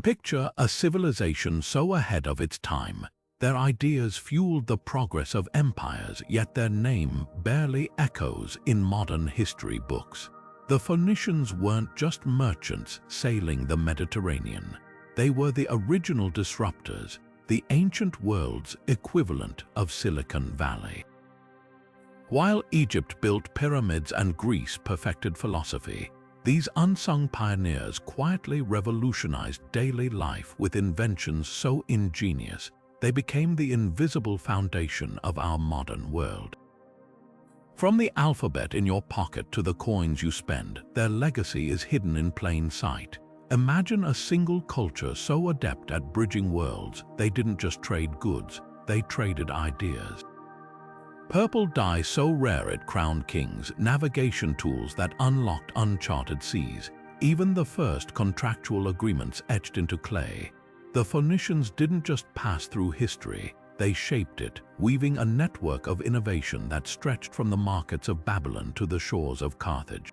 Picture a civilization so ahead of its time. Their ideas fueled the progress of empires, yet their name barely echoes in modern history books. The Phoenicians weren't just merchants sailing the Mediterranean. They were the original disruptors, the ancient world's equivalent of Silicon Valley. While Egypt built pyramids and Greece perfected philosophy, these unsung pioneers quietly revolutionized daily life with inventions so ingenious they became the invisible foundation of our modern world. From the alphabet in your pocket to the coins you spend, their legacy is hidden in plain sight. Imagine a single culture so adept at bridging worlds, they didn't just trade goods, they traded ideas. Purple dye so rare it crowned kings, navigation tools that unlocked uncharted seas, even the first contractual agreements etched into clay. The Phoenicians didn't just pass through history, they shaped it, weaving a network of innovation that stretched from the markets of Babylon to the shores of Carthage.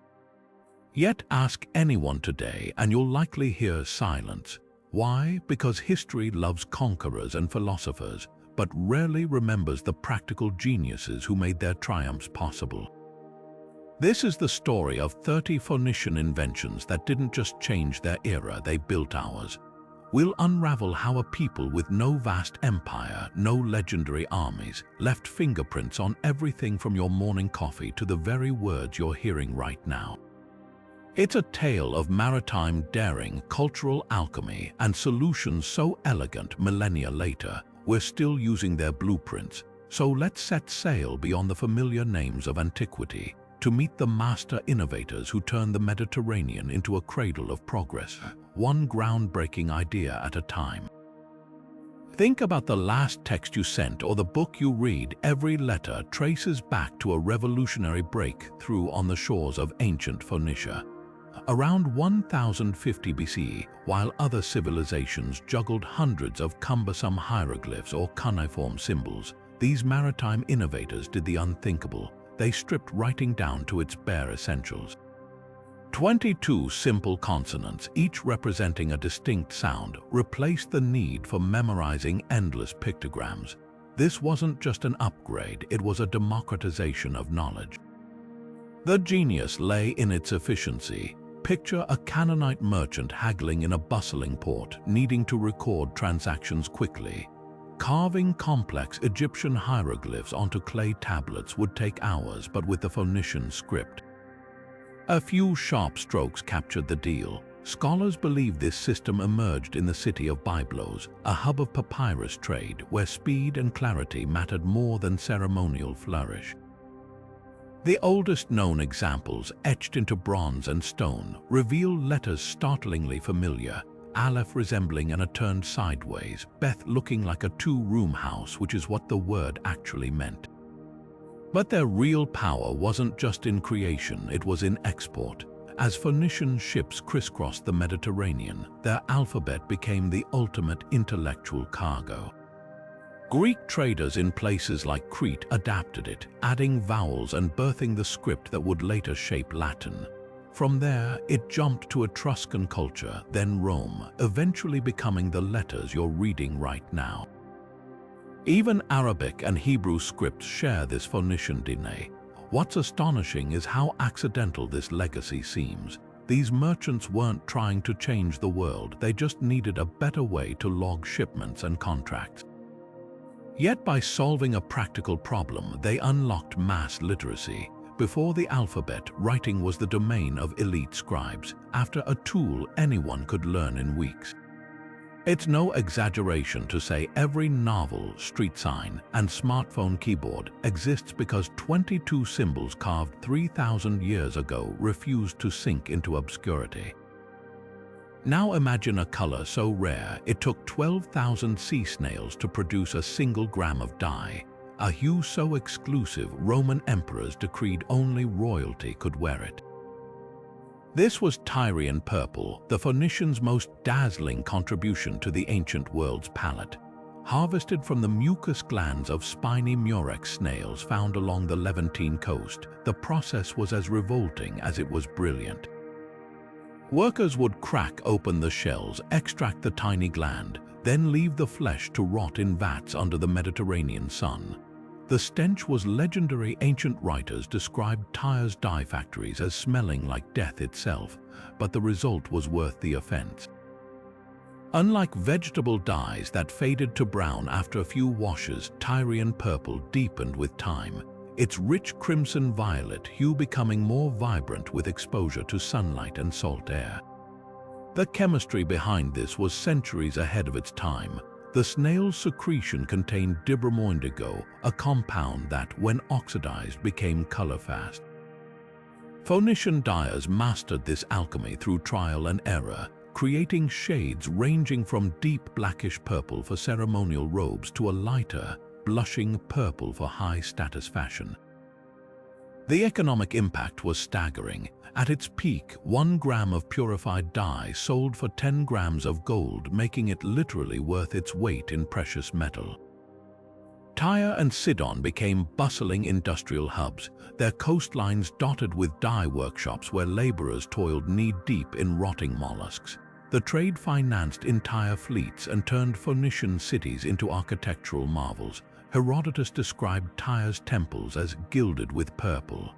Yet ask anyone today and you'll likely hear silence. Why? Because history loves conquerors and philosophers, but rarely remembers the practical geniuses who made their triumphs possible. This is the story of 30 Phoenician inventions that didn't just change their era, they built ours. We'll unravel how a people with no vast empire, no legendary armies, left fingerprints on everything from your morning coffee to the very words you're hearing right now. It's a tale of maritime daring, cultural alchemy, and solutions so elegant millennia later, we're still using their blueprints. So let's set sail beyond the familiar names of antiquity to meet the master innovators who turned the Mediterranean into a cradle of progress, one groundbreaking idea at a time. Think about the last text you sent or the book you read. Every letter traces back to a revolutionary breakthrough on the shores of ancient Phoenicia. Around 1050 BCE, while other civilizations juggled hundreds of cumbersome hieroglyphs or cuneiform symbols, these maritime innovators did the unthinkable. They stripped writing down to its bare essentials. 22 simple consonants, each representing a distinct sound, replaced the need for memorizing endless pictograms. This wasn't just an upgrade, it was a democratization of knowledge. The genius lay in its efficiency. Picture a Canaanite merchant haggling in a bustling port, needing to record transactions quickly. Carving complex Egyptian hieroglyphs onto clay tablets would take hours, but with the Phoenician script, a few sharp strokes captured the deal. Scholars believe this system emerged in the city of Byblos, a hub of papyrus trade where speed and clarity mattered more than ceremonial flourish. The oldest known examples, etched into bronze and stone, reveal letters startlingly familiar. Aleph resembling an turned sideways, Beth looking like a two-room house, which is what the word actually meant. But their real power wasn't just in creation, it was in export. As Phoenician ships crisscrossed the Mediterranean, their alphabet became the ultimate intellectual cargo. Greek traders in places like Crete adapted it, adding vowels and birthing the script that would later shape Latin. From there, it jumped to Etruscan culture, then Rome, eventually becoming the letters you're reading right now. Even Arabic and Hebrew scripts share this Phoenician DNA. What's astonishing is how accidental this legacy seems. These merchants weren't trying to change the world, they just needed a better way to log shipments and contracts. Yet by solving a practical problem, they unlocked mass literacy. Before the alphabet, writing was the domain of elite scribes. After a tool anyone could learn in weeks. It's no exaggeration to say every novel, street sign, and smartphone keyboard exists because 22 symbols carved 3,000 years ago refused to sink into obscurity. Now imagine a color so rare it took 12,000 sea snails to produce a single gram of dye. A hue so exclusive, Roman emperors decreed only royalty could wear it. This was Tyrian purple, the Phoenicians' most dazzling contribution to the ancient world's palette. Harvested from the mucus glands of spiny murex snails found along the Levantine coast, the process was as revolting as it was brilliant. Workers would crack open the shells, extract the tiny gland, then leave the flesh to rot in vats under the Mediterranean sun. The stench was legendary. Ancient writers described Tyre's dye factories as smelling like death itself, but the result was worth the offense. Unlike vegetable dyes that faded to brown after a few washes, Tyrian purple deepened with time, its rich crimson violet hue becoming more vibrant with exposure to sunlight and salt air. The chemistry behind this was centuries ahead of its time. The snail's secretion contained bireme indigo, a compound that, when oxidized, became color-fast. Phoenician dyers mastered this alchemy through trial and error, creating shades ranging from deep blackish purple for ceremonial robes to a lighter, blushing purple for high-status fashion. The economic impact was staggering. At its peak, 1 gram of purified dye sold for 10 grams of gold, making it literally worth its weight in precious metal. Tyre and Sidon became bustling industrial hubs, their coastlines dotted with dye workshops where laborers toiled knee-deep in rotting mollusks. The trade financed entire fleets and turned Phoenician cities into architectural marvels. Herodotus described Tyre's temples as gilded with purple.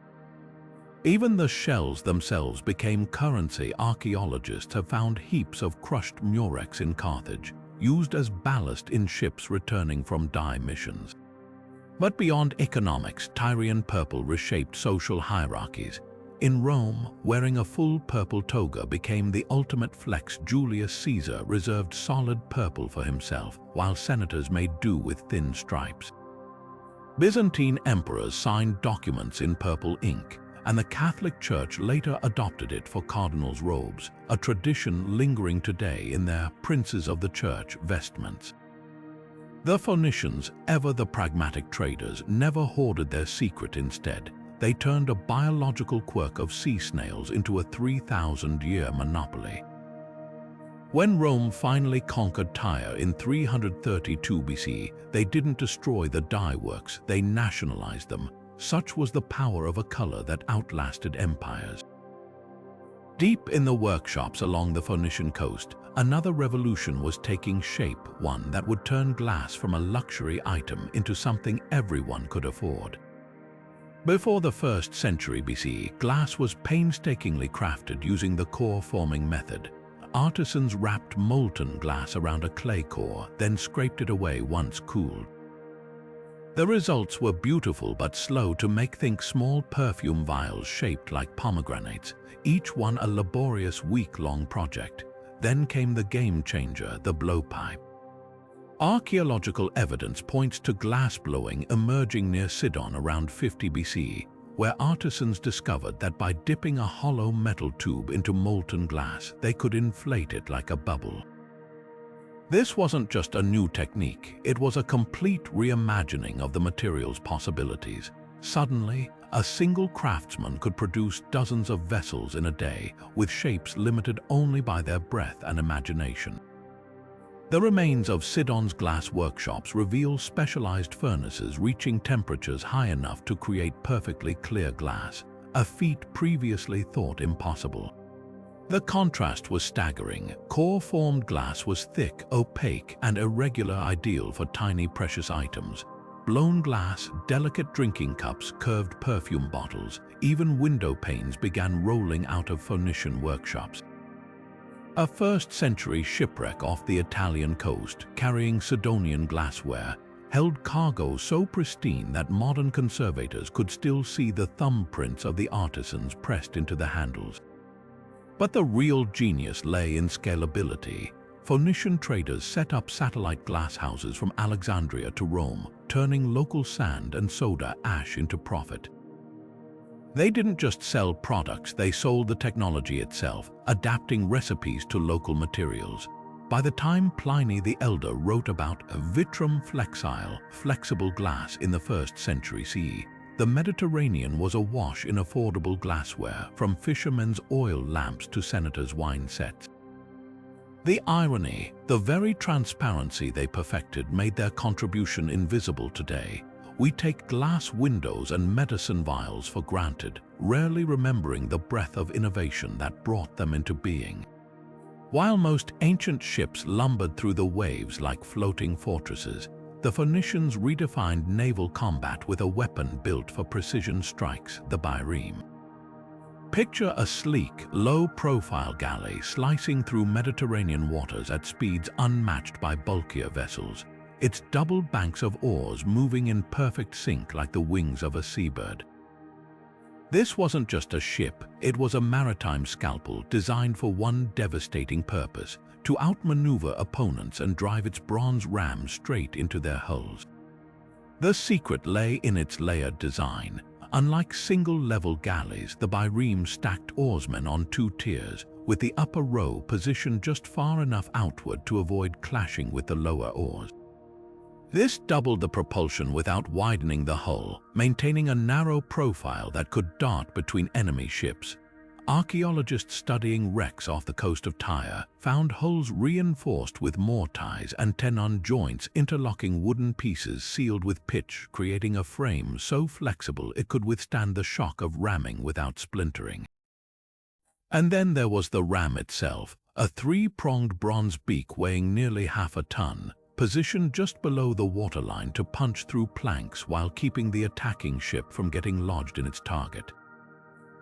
Even the shells themselves became currency. Archaeologists have found heaps of crushed murex in Carthage, used as ballast in ships returning from dye missions. But beyond economics, Tyrian purple reshaped social hierarchies. In Rome, wearing a full purple toga became the ultimate flex. Julius Caesar reserved solid purple for himself, while senators made do with thin stripes. Byzantine emperors signed documents in purple ink, and the Catholic Church later adopted it for cardinals' robes, a tradition lingering today in their princes of the church vestments. The Phoenicians, ever the pragmatic traders, never hoarded their secret. Instead, they turned a biological quirk of sea snails into a 3,000-year monopoly. When Rome finally conquered Tyre in 332 BC, they didn't destroy the dye works, they nationalized them. Such was the power of a color that outlasted empires. Deep in the workshops along the Phoenician coast, another revolution was taking shape, one that would turn glass from a luxury item into something everyone could afford. Before the 1st century BC, glass was painstakingly crafted using the core-forming method. Artisans wrapped molten glass around a clay core, then scraped it away once cooled. The results were beautiful but slow to make. Think small perfume vials shaped like pomegranates, each one a laborious week-long project. Then came the game changer, the blowpipe. Archaeological evidence points to glass blowing emerging near Sidon around 50 BC, where artisans discovered that by dipping a hollow metal tube into molten glass, they could inflate it like a bubble. This wasn't just a new technique, it was a complete reimagining of the material's possibilities. Suddenly, a single craftsman could produce dozens of vessels in a day, with shapes limited only by their breath and imagination. The remains of Sidon's glass workshops reveal specialized furnaces reaching temperatures high enough to create perfectly clear glass, a feat previously thought impossible. The contrast was staggering. Core-formed glass was thick, opaque, and irregular, ideal for tiny precious items. Blown glass, delicate drinking cups, curved perfume bottles, even window panes began rolling out of Phoenician workshops. A 1st century shipwreck off the Italian coast, carrying Sidonian glassware, held cargo so pristine that modern conservators could still see the thumbprints of the artisans pressed into the handles. But the real genius lay in scalability. Phoenician traders set up satellite glass houses from Alexandria to Rome, turning local sand and soda ash into profit. They didn't just sell products, they sold the technology itself, adapting recipes to local materials. By the time Pliny the Elder wrote about vitrum flexile, flexible glass in the 1st century CE, the Mediterranean was awash in affordable glassware, from fishermen's oil lamps to senators' wine sets. The irony, the very transparency they perfected made their contribution invisible today. we take glass windows and medicine vials for granted, rarely remembering the breath of innovation that brought them into being. While most ancient ships lumbered through the waves like floating fortresses, the Phoenicians redefined naval combat with a weapon built for precision strikes, the bireme. Picture a sleek, low-profile galley slicing through Mediterranean waters at speeds unmatched by bulkier vessels, its double banks of oars moving in perfect sync like the wings of a seabird. This wasn't just a ship, it was a maritime scalpel designed for one devastating purpose: to outmaneuver opponents and drive its bronze rams straight into their hulls. The secret lay in its layered design. Unlike single-level galleys, the bireme stacked oarsmen on two tiers, with the upper row positioned just far enough outward to avoid clashing with the lower oars. This doubled the propulsion without widening the hull, maintaining a narrow profile that could dart between enemy ships. Archaeologists studying wrecks off the coast of Tyre found hulls reinforced with mortise and tenon joints interlocking wooden pieces sealed with pitch, creating a frame so flexible it could withstand the shock of ramming without splintering. And then there was the ram itself, a three-pronged bronze beak weighing nearly half a ton, positioned just below the waterline to punch through planks while keeping the attacking ship from getting lodged in its target.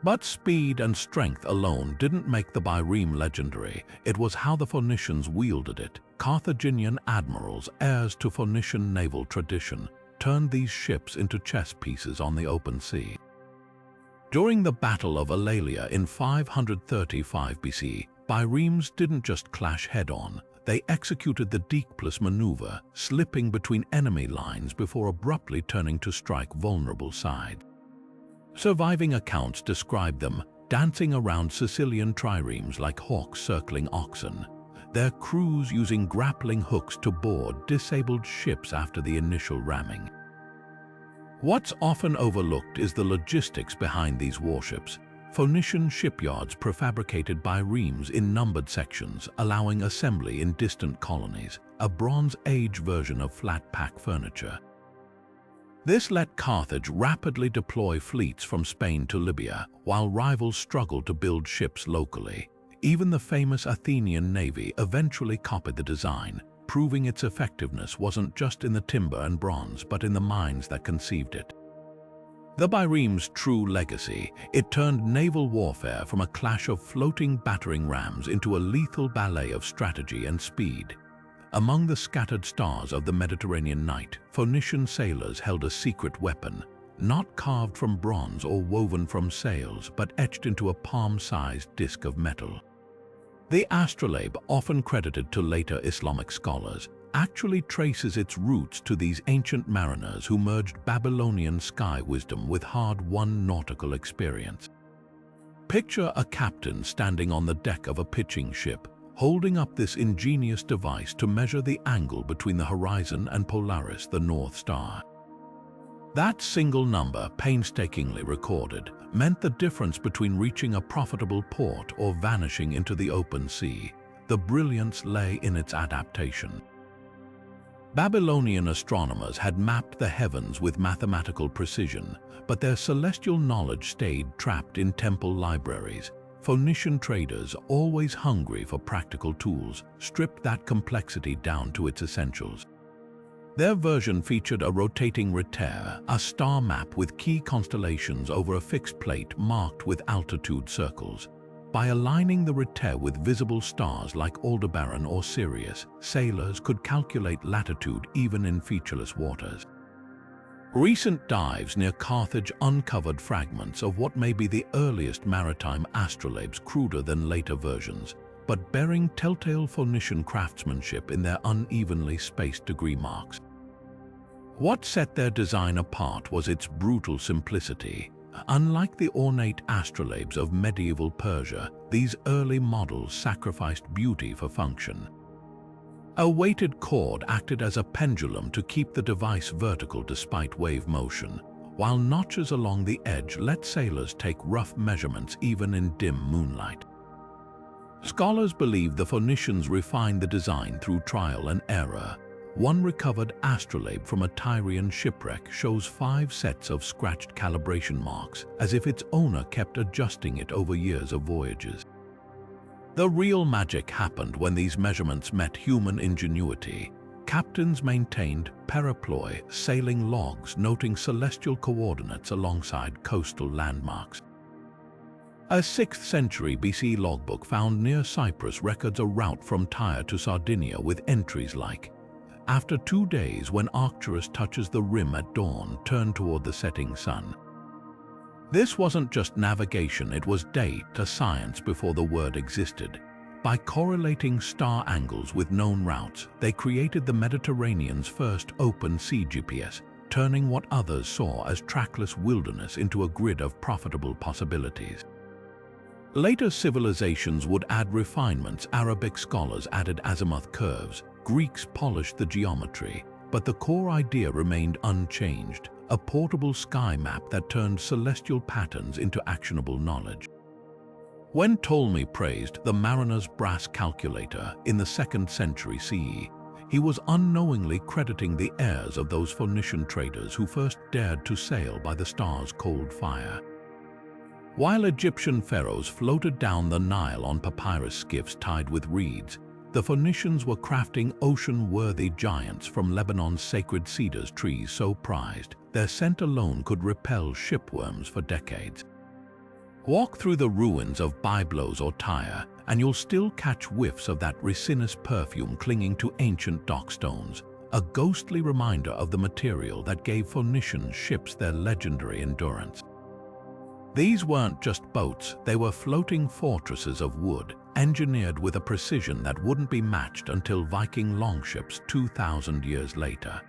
But speed and strength alone didn't make the bireme legendary. It was how the Phoenicians wielded it. Carthaginian admirals, heirs to Phoenician naval tradition, turned these ships into chess pieces on the open sea. During the Battle of Alalia in 535 BC, biremes didn't just clash head-on. They executed the Eclipsed maneuver, slipping between enemy lines before abruptly turning to strike vulnerable sides. Surviving accounts describe them dancing around Sicilian triremes like hawks circling oxen, their crews using grappling hooks to board disabled ships after the initial ramming. What's often overlooked is the logistics behind these warships. Phoenician shipyards prefabricated biremes in numbered sections, allowing assembly in distant colonies, a Bronze Age version of flat-pack furniture. This let Carthage rapidly deploy fleets from Spain to Libya, while rivals struggled to build ships locally. Even the famous Athenian navy eventually copied the design, proving its effectiveness wasn't just in the timber and bronze, but in the minds that conceived it. The bireme's true legacy, it turned naval warfare from a clash of floating battering rams into a lethal ballet of strategy and speed. Among the scattered stars of the Mediterranean night, Phoenician sailors held a secret weapon, not carved from bronze or woven from sails, but etched into a palm-sized disc of metal. The astrolabe, often credited to later Islamic scholars, actually traces its roots to these ancient mariners who merged Babylonian sky wisdom with hard-won nautical experience. Picture a captain standing on the deck of a pitching ship, holding up this ingenious device to measure the angle between the horizon and Polaris, the North Star. That single number, painstakingly recorded, meant the difference between reaching a profitable port or vanishing into the open sea. The brilliance lay in its adaptation. Babylonian astronomers had mapped the heavens with mathematical precision, but their celestial knowledge stayed trapped in temple libraries. Phoenician traders, always hungry for practical tools, stripped that complexity down to its essentials. Their version featured a rotating retere, a star map with key constellations over a fixed plate marked with altitude circles. By aligning the retere with visible stars like Aldebaran or Sirius, sailors could calculate latitude even in featureless waters. Recent dives near Carthage uncovered fragments of what may be the earliest maritime astrolabes, cruder than later versions, but bearing telltale Phoenician craftsmanship in their unevenly spaced degree marks. What set their design apart was its brutal simplicity. Unlike the ornate astrolabes of medieval Persia, these early models sacrificed beauty for function. A weighted cord acted as a pendulum to keep the device vertical despite wave motion, while notches along the edge let sailors take rough measurements even in dim moonlight. Scholars believe the Phoenicians refined the design through trial and error. One recovered astrolabe from a Tyrian shipwreck shows 5 sets of scratched calibration marks, as if its owner kept adjusting it over years of voyages. The real magic happened when these measurements met human ingenuity. Captains maintained periploi sailing logs noting celestial coordinates alongside coastal landmarks. A 6th century BC logbook found near Cyprus records a route from Tyre to Sardinia with entries like, "After 2 days, when Arcturus touches the rim at dawn, turn toward the setting sun." This wasn't just navigation, it was data science before the word existed. By correlating star angles with known routes, they created the Mediterranean's first open sea GPS, turning what others saw as trackless wilderness into a grid of profitable possibilities. Later civilizations would add refinements. Arabic scholars added azimuth curves, Greeks polished the geometry, but the core idea remained unchanged, a portable sky map that turned celestial patterns into actionable knowledge. When Ptolemy praised the mariner's brass calculator in the 2nd century CE, he was unknowingly crediting the heirs of those Phoenician traders who first dared to sail by the star's cold fire. While Egyptian pharaohs floated down the Nile on papyrus skiffs tied with reeds, the Phoenicians were crafting ocean-worthy giants from Lebanon's sacred cedars, trees so prized their scent alone could repel shipworms for decades. Walk through the ruins of Byblos or Tyre, and you'll still catch whiffs of that resinous perfume clinging to ancient dock stones, a ghostly reminder of the material that gave Phoenician ships their legendary endurance. These weren't just boats, they were floating fortresses of wood, engineered with a precision that wouldn't be matched until Viking longships 2,000 years later.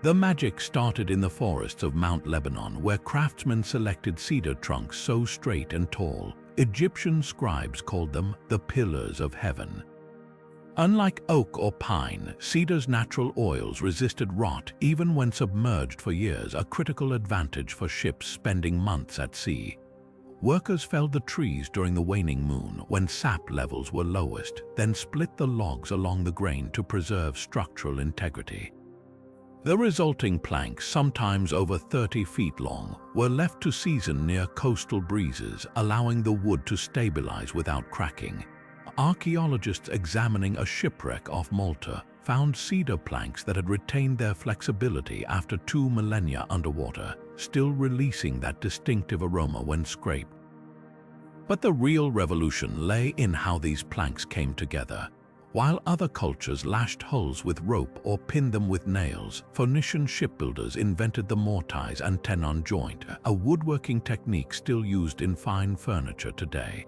The magic started in the forests of Mount Lebanon, where craftsmen selected cedar trunks so straight and tall, Egyptian scribes called them the pillars of heaven. Unlike oak or pine, cedar's natural oils resisted rot even when submerged for years, a critical advantage for ships spending months at sea. Workers felled the trees during the waning moon when sap levels were lowest, then split the logs along the grain to preserve structural integrity. The resulting planks, sometimes over 30 feet long, were left to season near coastal breezes, allowing the wood to stabilize without cracking. Archaeologists examining a shipwreck off Malta found cedar planks that had retained their flexibility after 2 millennia underwater, still releasing that distinctive aroma when scraped. But the real revolution lay in how these planks came together. While other cultures lashed hulls with rope or pinned them with nails, Phoenician shipbuilders invented the mortise and tenon joint, a woodworking technique still used in fine furniture today.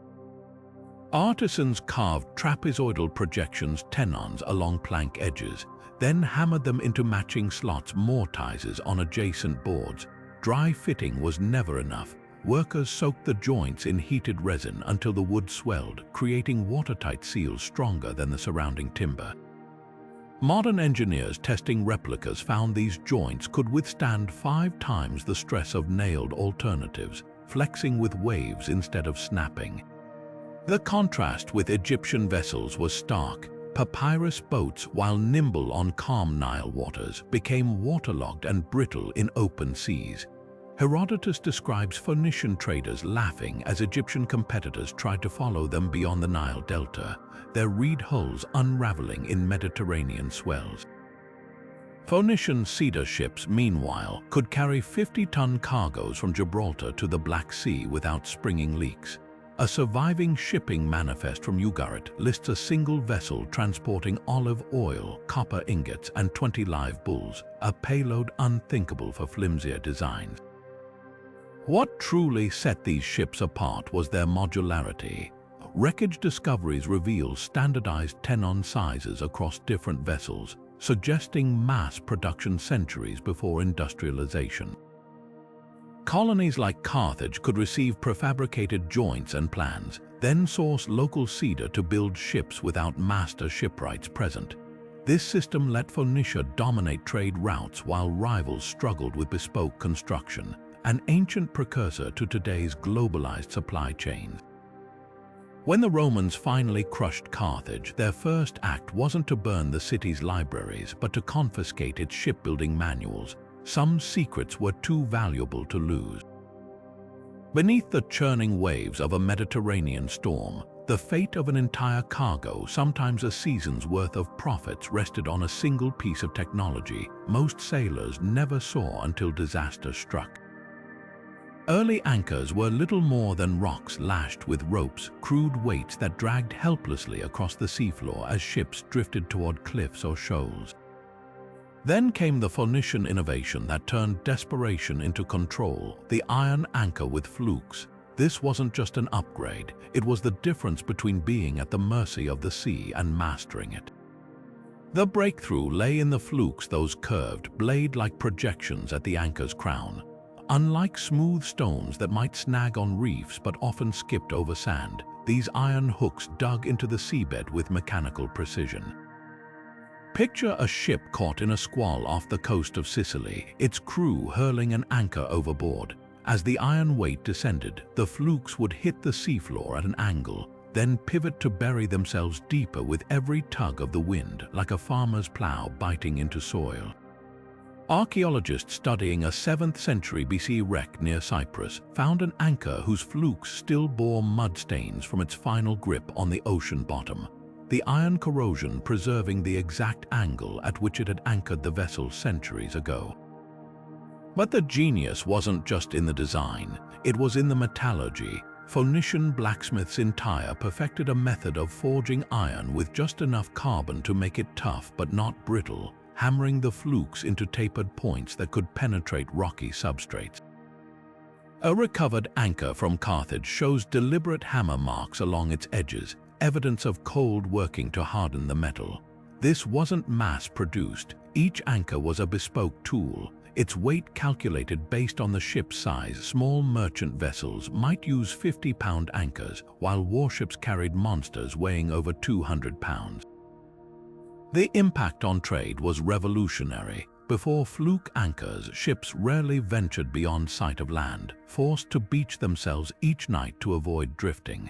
Artisans carved trapezoidal projections, tenons, along plank edges, then hammered them into matching slots, mortises on adjacent boards. Dry fitting was never enough. Workers soaked the joints in heated resin until the wood swelled, creating watertight seals stronger than the surrounding timber. Modern engineers testing replicas found these joints could withstand 5 times the stress of nailed alternatives, flexing with waves instead of snapping. The contrast with Egyptian vessels was stark. Papyrus boats, while nimble on calm Nile waters, became waterlogged and brittle in open seas. Herodotus describes Phoenician traders laughing as Egyptian competitors tried to follow them beyond the Nile Delta, their reed hulls unraveling in Mediterranean swells. Phoenician cedar ships, meanwhile, could carry 50-ton cargoes from Gibraltar to the Black Sea without springing leaks. A surviving shipping manifest from Ugarit lists a single vessel transporting olive oil, copper ingots, and 20 live bulls, a payload unthinkable for flimsier designs. What truly set these ships apart was their modularity. Wreckage discoveries reveal standardized tenon sizes across different vessels, suggesting mass production centuries before industrialization. Colonies like Carthage could receive prefabricated joints and plans, then source local cedar to build ships without master shipwrights present. This system let Phoenicia dominate trade routes while rivals struggled with bespoke construction, an ancient precursor to today's globalized supply chains. When the Romans finally crushed Carthage, their first act wasn't to burn the city's libraries, but to confiscate its shipbuilding manuals. Some secrets were too valuable to lose. Beneath the churning waves of a Mediterranean storm, the fate of an entire cargo, sometimes a season's worth of profits, rested on a single piece of technology most sailors never saw until disaster struck. Early anchors were little more than rocks lashed with ropes, crude weights that dragged helplessly across the seafloor as ships drifted toward cliffs or shoals. Then came the Phoenician innovation that turned desperation into control, the iron anchor with flukes. This wasn't just an upgrade, it was the difference between being at the mercy of the sea and mastering it. The breakthrough lay in the flukes, those curved, blade-like projections at the anchor's crown. Unlike smooth stones that might snag on reefs but often skipped over sand, these iron hooks dug into the seabed with mechanical precision. Picture a ship caught in a squall off the coast of Sicily, its crew hurling an anchor overboard. As the iron weight descended, the flukes would hit the seafloor at an angle, then pivot to bury themselves deeper with every tug of the wind, like a farmer's plow biting into soil. Archaeologists studying a 7th century BC wreck near Cyprus found an anchor whose flukes still bore mud stains from its final grip on the ocean bottom, the iron corrosion preserving the exact angle at which it had anchored the vessel centuries ago. But the genius wasn't just in the design, it was in the metallurgy. Phoenician blacksmiths in Tyre perfected a method of forging iron with just enough carbon to make it tough but not brittle, hammering the flukes into tapered points that could penetrate rocky substrates. A recovered anchor from Carthage shows deliberate hammer marks along its edges, evidence of cold working to harden the metal. This wasn't mass-produced. Each anchor was a bespoke tool, its weight calculated based on the ship's size. Small merchant vessels might use 50-pound anchors, while warships carried monsters weighing over 200 pounds. The impact on trade was revolutionary. Before fluke anchors, ships rarely ventured beyond sight of land, forced to beach themselves each night to avoid drifting.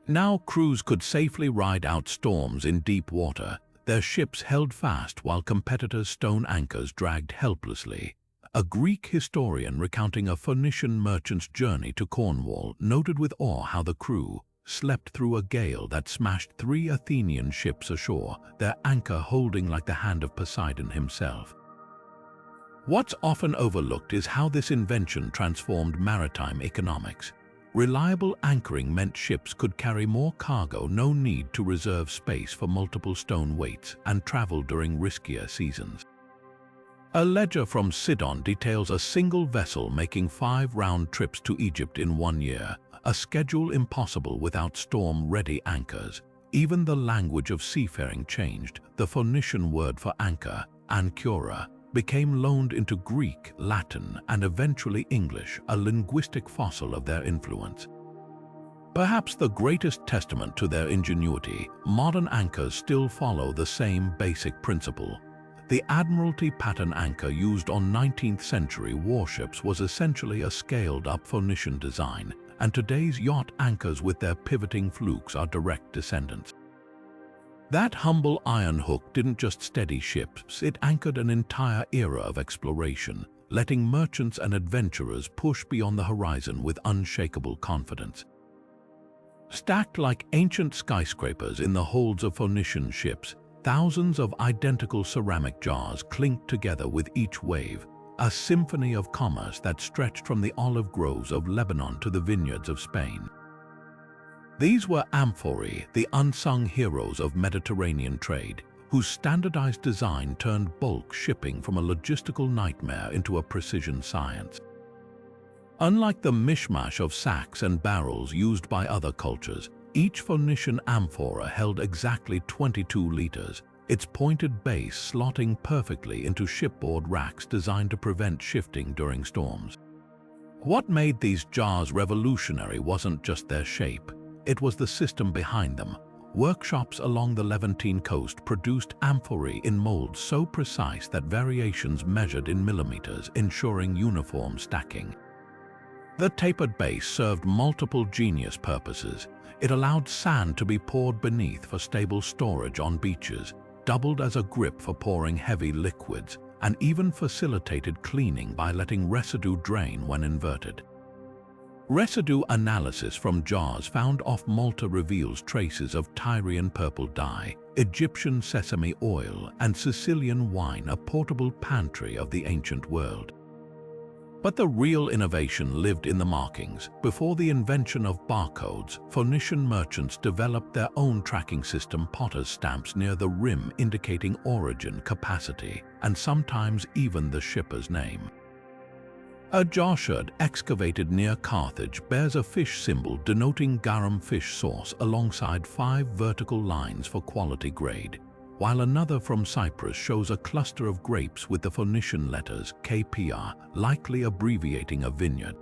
Now crews could safely ride out storms in deep water, their ships held fast while competitors' stone anchors dragged helplessly. A Greek historian recounting a Phoenician merchant's journey to Cornwall noted with awe how the crew slept through a gale that smashed 3 Athenian ships ashore, their anchor holding like the hand of Poseidon himself. What's often overlooked is how this invention transformed maritime economics. Reliable anchoring meant ships could carry more cargo, no need to reserve space for multiple stone weights, and travel during riskier seasons. A ledger from Sidon details a single vessel making 5 round trips to Egypt in 1 year, a schedule impossible without storm-ready anchors. Even the language of seafaring changed. The Phoenician word for anchor, anchora, became loaned into Greek, Latin, and eventually English, a linguistic fossil of their influence. Perhaps the greatest testament to their ingenuity, modern anchors still follow the same basic principle. The Admiralty pattern anchor used on 19th century warships was essentially a scaled-up Phoenician design, and today's yacht anchors with their pivoting flukes are direct descendants. That humble iron hook didn't just steady ships, it anchored an entire era of exploration, letting merchants and adventurers push beyond the horizon with unshakable confidence. Stacked like ancient skyscrapers in the holds of Phoenician ships, thousands of identical ceramic jars clinked together with each wave, a symphony of commerce that stretched from the olive groves of Lebanon to the vineyards of Spain. These were amphorae, the unsung heroes of Mediterranean trade, whose standardized design turned bulk shipping from a logistical nightmare into a precision science. Unlike the mishmash of sacks and barrels used by other cultures, each Phoenician amphora held exactly 22 liters, its pointed base slotting perfectly into shipboard racks designed to prevent shifting during storms. What made these jars revolutionary wasn't just their shape, it was the system behind them. Workshops along the Levantine coast produced amphorae in molds so precise that variations measured in millimeters, ensuring uniform stacking. The tapered base served multiple genius purposes. It allowed sand to be poured beneath for stable storage on beaches, doubled as a grip for pouring heavy liquids, and even facilitated cleaning by letting residue drain when inverted. Residue analysis from jars found off Malta reveals traces of Tyrian purple dye, Egyptian sesame oil, and Sicilian wine, a portable pantry of the ancient world. But the real innovation lived in the markings. Before the invention of barcodes, Phoenician merchants developed their own tracking system, potter's stamps near the rim indicating origin, capacity, and sometimes even the shipper's name. A jarsherd excavated near Carthage bears a fish symbol denoting garum fish sauce alongside 5 vertical lines for quality grade, while another from Cyprus shows a cluster of grapes with the Phoenician letters KPR, likely abbreviating a vineyard.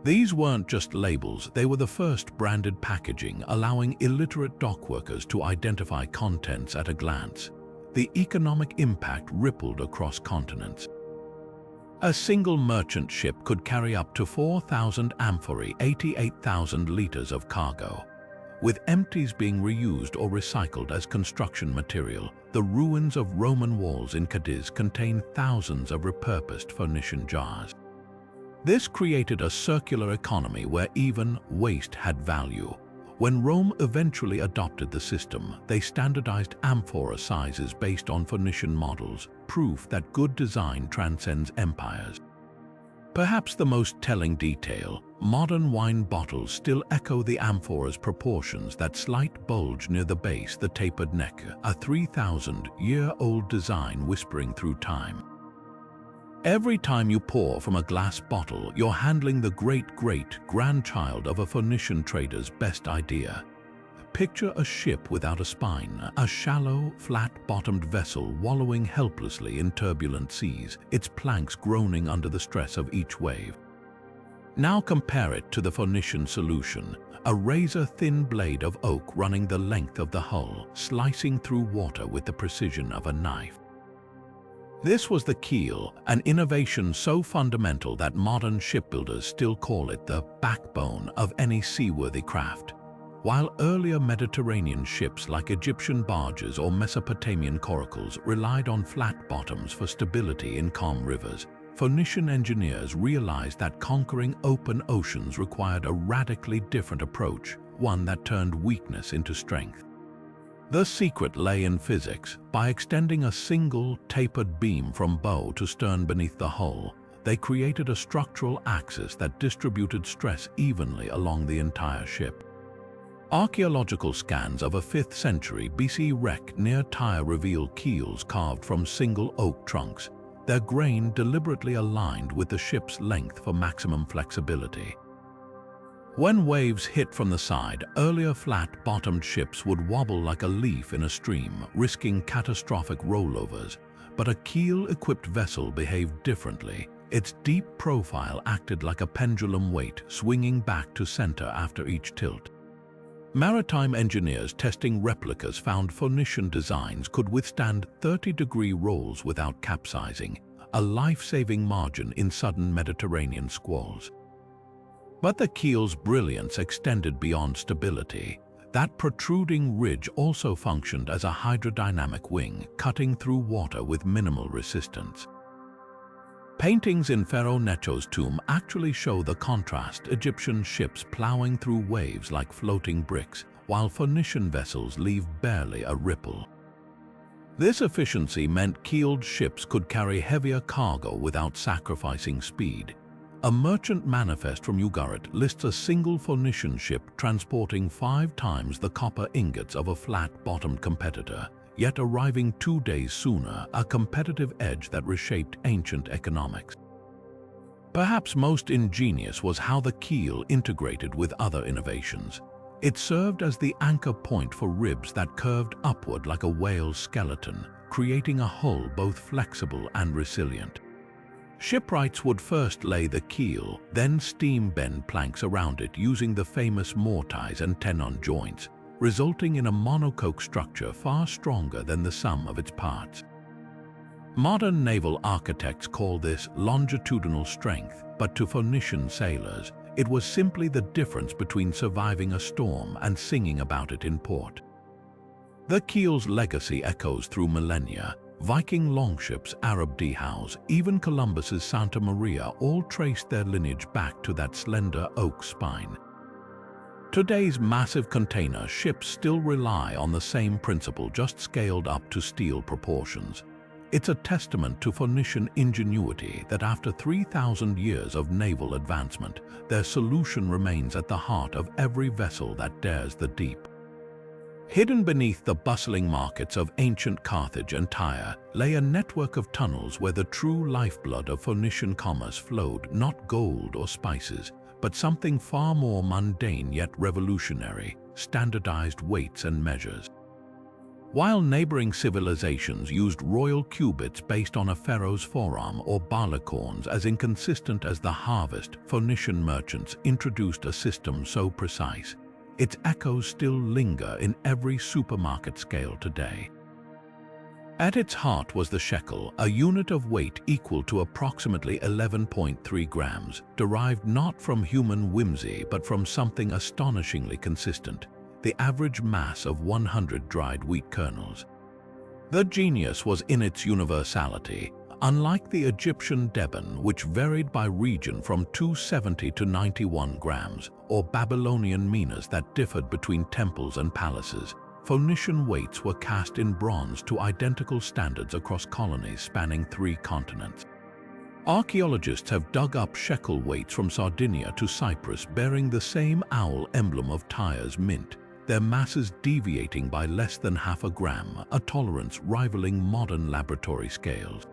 These weren't just labels, they were the first branded packaging, allowing illiterate dockworkers to identify contents at a glance. The economic impact rippled across continents. A single merchant ship could carry up to 4,000 amphorae, 88,000 liters of cargo. With empties being reused or recycled as construction material, the ruins of Roman walls in Cadiz contain thousands of repurposed Phoenician jars. This created a circular economy where even waste had value. When Rome eventually adopted the system, they standardized amphora sizes based on Phoenician models, proof that good design transcends empires. Perhaps the most telling detail, modern wine bottles still echo the amphora's proportions, that slight bulge near the base, the tapered neck, a 3,000-year-old design whispering through time. Every time you pour from a glass bottle, you're handling the great-great-grandchild of a Phoenician trader's best idea. Picture a ship without a spine, a shallow, flat-bottomed vessel wallowing helplessly in turbulent seas, its planks groaning under the stress of each wave. Now compare it to the Phoenician solution, a razor-thin blade of oak running the length of the hull, slicing through water with the precision of a knife. This was the keel, an innovation so fundamental that modern shipbuilders still call it the backbone of any seaworthy craft. While earlier Mediterranean ships like Egyptian barges or Mesopotamian coracles relied on flat bottoms for stability in calm rivers, Phoenician engineers realized that conquering open oceans required a radically different approach, one that turned weakness into strength. The secret lay in physics. By extending a single, tapered beam from bow to stern beneath the hull, they created a structural axis that distributed stress evenly along the entire ship. Archaeological scans of a 5th century BC wreck near Tyre reveal keels carved from single oak trunks, their grain deliberately aligned with the ship's length for maximum flexibility. When waves hit from the side, earlier flat-bottomed ships would wobble like a leaf in a stream, risking catastrophic rollovers. But a keel-equipped vessel behaved differently. Its deep profile acted like a pendulum weight, swinging back to center after each tilt. Maritime engineers testing replicas found Phoenician designs could withstand 30-degree rolls without capsizing, a life-saving margin in sudden Mediterranean squalls. But the keel's brilliance extended beyond stability. That protruding ridge also functioned as a hydrodynamic wing, cutting through water with minimal resistance. Paintings in Pharaoh Necho's tomb actually show the contrast, Egyptian ships plowing through waves like floating bricks, while Phoenician vessels leave barely a ripple. This efficiency meant keeled ships could carry heavier cargo without sacrificing speed. A merchant manifest from Ugarit lists a single Phoenician ship transporting 5 times the copper ingots of a flat-bottomed competitor, yet arriving 2 days sooner, a competitive edge that reshaped ancient economics. Perhaps most ingenious was how the keel integrated with other innovations. It served as the anchor point for ribs that curved upward like a whale's skeleton, creating a hull both flexible and resilient. Shipwrights would first lay the keel, then steam bend planks around it using the famous mortise and tenon joints, resulting in a monocoque structure far stronger than the sum of its parts. Modern naval architects call this longitudinal strength, but to Phoenician sailors, It was simply the difference between surviving a storm and singing about it in port. The keel's legacy echoes through millennia. Viking longships, Arab dhows, even Columbus's Santa Maria all traced their lineage back to that slender oak spine. Today's massive container ships still rely on the same principle, just scaled up to steel proportions. It's a testament to Phoenician ingenuity that after 3,000 years of naval advancement, their solution remains at the heart of every vessel that dares the deep. Hidden beneath the bustling markets of ancient Carthage and Tyre lay a network of tunnels where the true lifeblood of Phoenician commerce flowed, not gold or spices, but something far more mundane yet revolutionary: standardized weights and measures. While neighboring civilizations used royal cubits based on a pharaoh's forearm or barleycorns as inconsistent as the harvest, Phoenician merchants introduced a system so precise, its echoes still linger in every supermarket scale today. At its heart was the shekel, a unit of weight equal to approximately 11.3 grams, derived not from human whimsy but from something astonishingly consistent: the average mass of 100 dried wheat kernels. The genius was in its universality. Unlike the Egyptian deben, which varied by region from 270 to 91 grams, or Babylonian minas that differed between temples and palaces, Phoenician weights were cast in bronze to identical standards across colonies spanning 3 continents. Archaeologists have dug up shekel weights from Sardinia to Cyprus bearing the same owl emblem of Tyre's mint, their masses deviating by less than half a gram, a tolerance rivaling modern laboratory scales.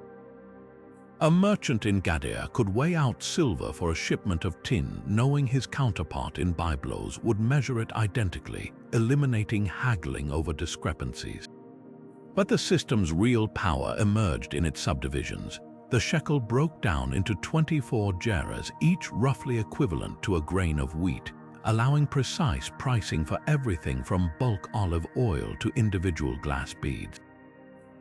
A merchant in Gadea could weigh out silver for a shipment of tin, knowing his counterpart in Byblos would measure it identically, eliminating haggling over discrepancies. But the system's real power emerged in its subdivisions. The shekel broke down into 24 gerahs, each roughly equivalent to a grain of wheat, allowing precise pricing for everything from bulk olive oil to individual glass beads.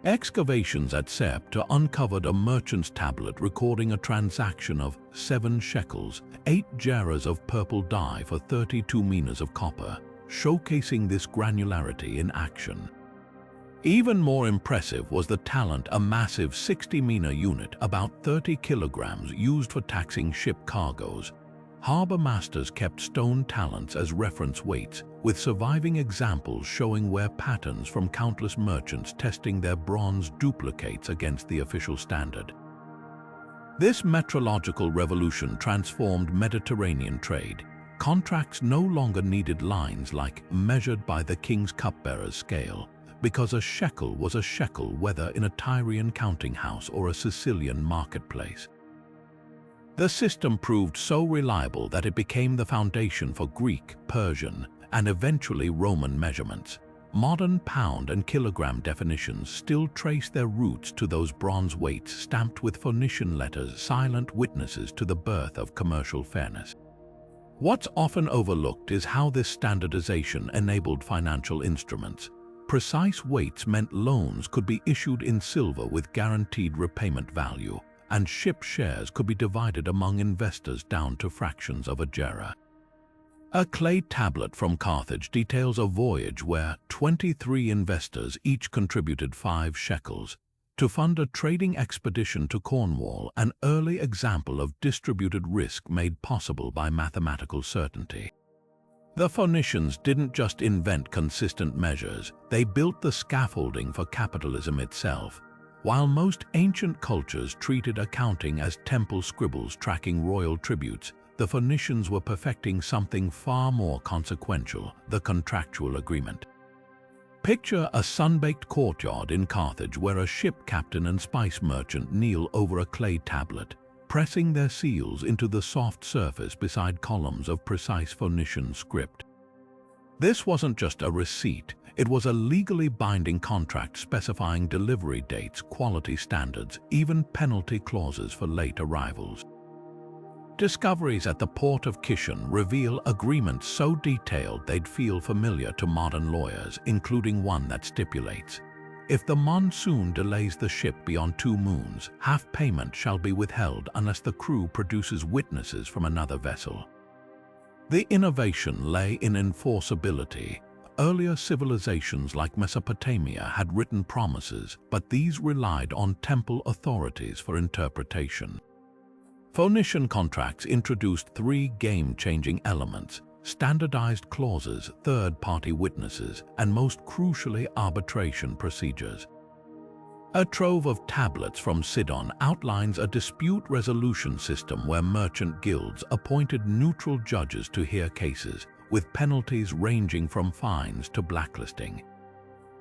Excavations at Septa uncovered a merchant's tablet recording a transaction of 7 shekels, 8 gerahs of purple dye for 32 minas of copper, showcasing this granularity in action. Even more impressive was the talent a massive 60 mina unit, about 30 kilograms, used for taxing ship cargoes. Harbor masters kept stone talents as reference weights, with surviving examples showing where patterns from countless merchants testing their bronze duplicates against the official standard. This metrological revolution transformed Mediterranean trade. Contracts no longer needed lines like measured by the king's cupbearer's scale, because a shekel was a shekel whether in a Tyrian counting house or a Sicilian marketplace. The system proved so reliable that it became the foundation for Greek, Persian, and eventually Roman measurements. Modern pound and kilogram definitions still trace their roots to those bronze weights stamped with Phoenician letters, silent witnesses to the birth of commercial fairness. What's often overlooked is how this standardization enabled financial instruments. Precise weights meant loans could be issued in silver with guaranteed repayment value, and ship shares could be divided among investors down to fractions of a gerah. A clay tablet from Carthage details a voyage where 23 investors each contributed 5 shekels to fund a trading expedition to Cornwall, an early example of distributed risk made possible by mathematical certainty. The Phoenicians didn't just invent consistent measures, they built the scaffolding for capitalism itself. While most ancient cultures treated accounting as temple scribbles tracking royal tributes, the Phoenicians were perfecting something far more consequential: the contractual agreement. Picture a sun-baked courtyard in Carthage where a ship captain and spice merchant kneel over a clay tablet, pressing their seals into the soft surface beside columns of precise Phoenician script. This wasn't just a receipt. It was a legally binding contract specifying delivery dates, quality standards, even penalty clauses for late arrivals. Discoveries at the port of Kishon reveal agreements so detailed they'd feel familiar to modern lawyers, including one that stipulates, if the monsoon delays the ship beyond 2 moons, half payment shall be withheld unless the crew produces witnesses from another vessel. The innovation lay in enforceability. Earlier civilizations like Mesopotamia had written promises, but these relied on temple authorities for interpretation. Phoenician contracts introduced three game-changing elements: standardized clauses, third-party witnesses, and most crucially, arbitration procedures. A trove of tablets from Sidon outlines a dispute resolution system where merchant guilds appointed neutral judges to hear cases, with penalties ranging from fines to blacklisting.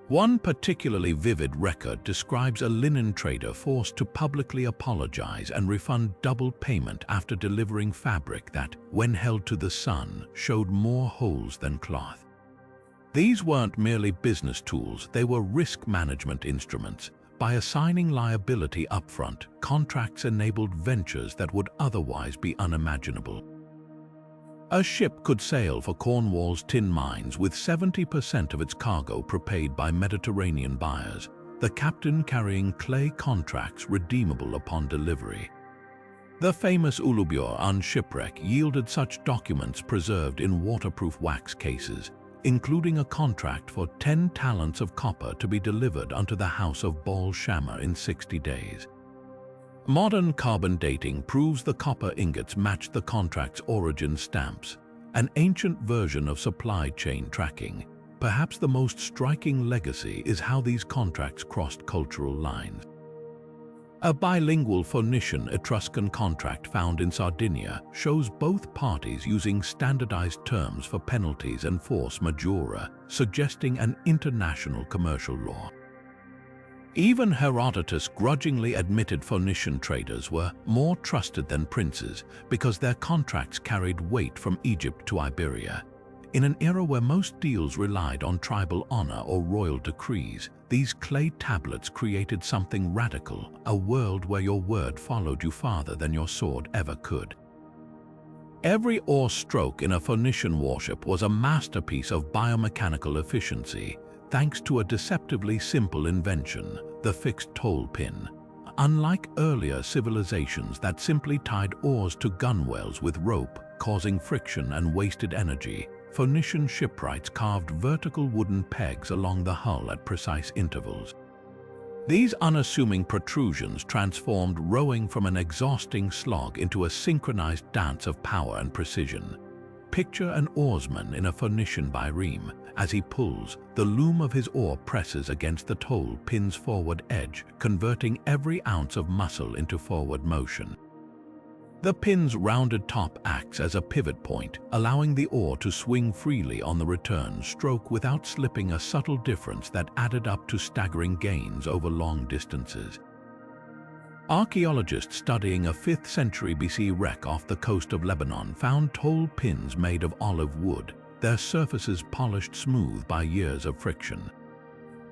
One particularly vivid record describes a linen trader forced to publicly apologize and refund double payment after delivering fabric that, when held to the sun, showed more holes than cloth. These weren't merely business tools, they were risk management instruments. By assigning liability upfront, contracts enabled ventures that would otherwise be unimaginable. A ship could sail for Cornwall's tin mines with 70% of its cargo prepaid by Mediterranean buyers, the captain carrying clay contracts redeemable upon delivery. The famous Ulubur shipwreck yielded such documents preserved in waterproof wax cases, including a contract for 10 talents of copper to be delivered unto the house of Baal Shamar in 60 days. Modern carbon dating proves the copper ingots matched the contract's origin stamps, an ancient version of supply chain tracking. Perhaps the most striking legacy is how these contracts crossed cultural lines. A bilingual Phoenician-Etruscan contract found in Sardinia shows both parties using standardized terms for penalties and force majeure, suggesting an international commercial law. Even Herodotus grudgingly admitted Phoenician traders were more trusted than princes because their contracts carried weight from Egypt to Iberia. In an era where most deals relied on tribal honor or royal decrees, these clay tablets created something radical, a world where your word followed you farther than your sword ever could. Every oar stroke in a Phoenician warship was a masterpiece of biomechanical efficiency, thanks to a deceptively simple invention, the fixed toll pin. Unlike earlier civilizations that simply tied oars to gunwales with rope, causing friction and wasted energy, Phoenician shipwrights carved vertical wooden pegs along the hull at precise intervals. These unassuming protrusions transformed rowing from an exhausting slog into a synchronized dance of power and precision. Picture an oarsman in a Phoenician bireme. As he pulls, the loom of his oar presses against the toll pin's forward edge, converting every ounce of muscle into forward motion. The pin's rounded top acts as a pivot point, allowing the oar to swing freely on the return stroke without slipping, a subtle difference that added up to staggering gains over long distances. Archaeologists studying a 5th century BC wreck off the coast of Lebanon found toll pins made of olive wood, their surfaces polished smooth by years of friction.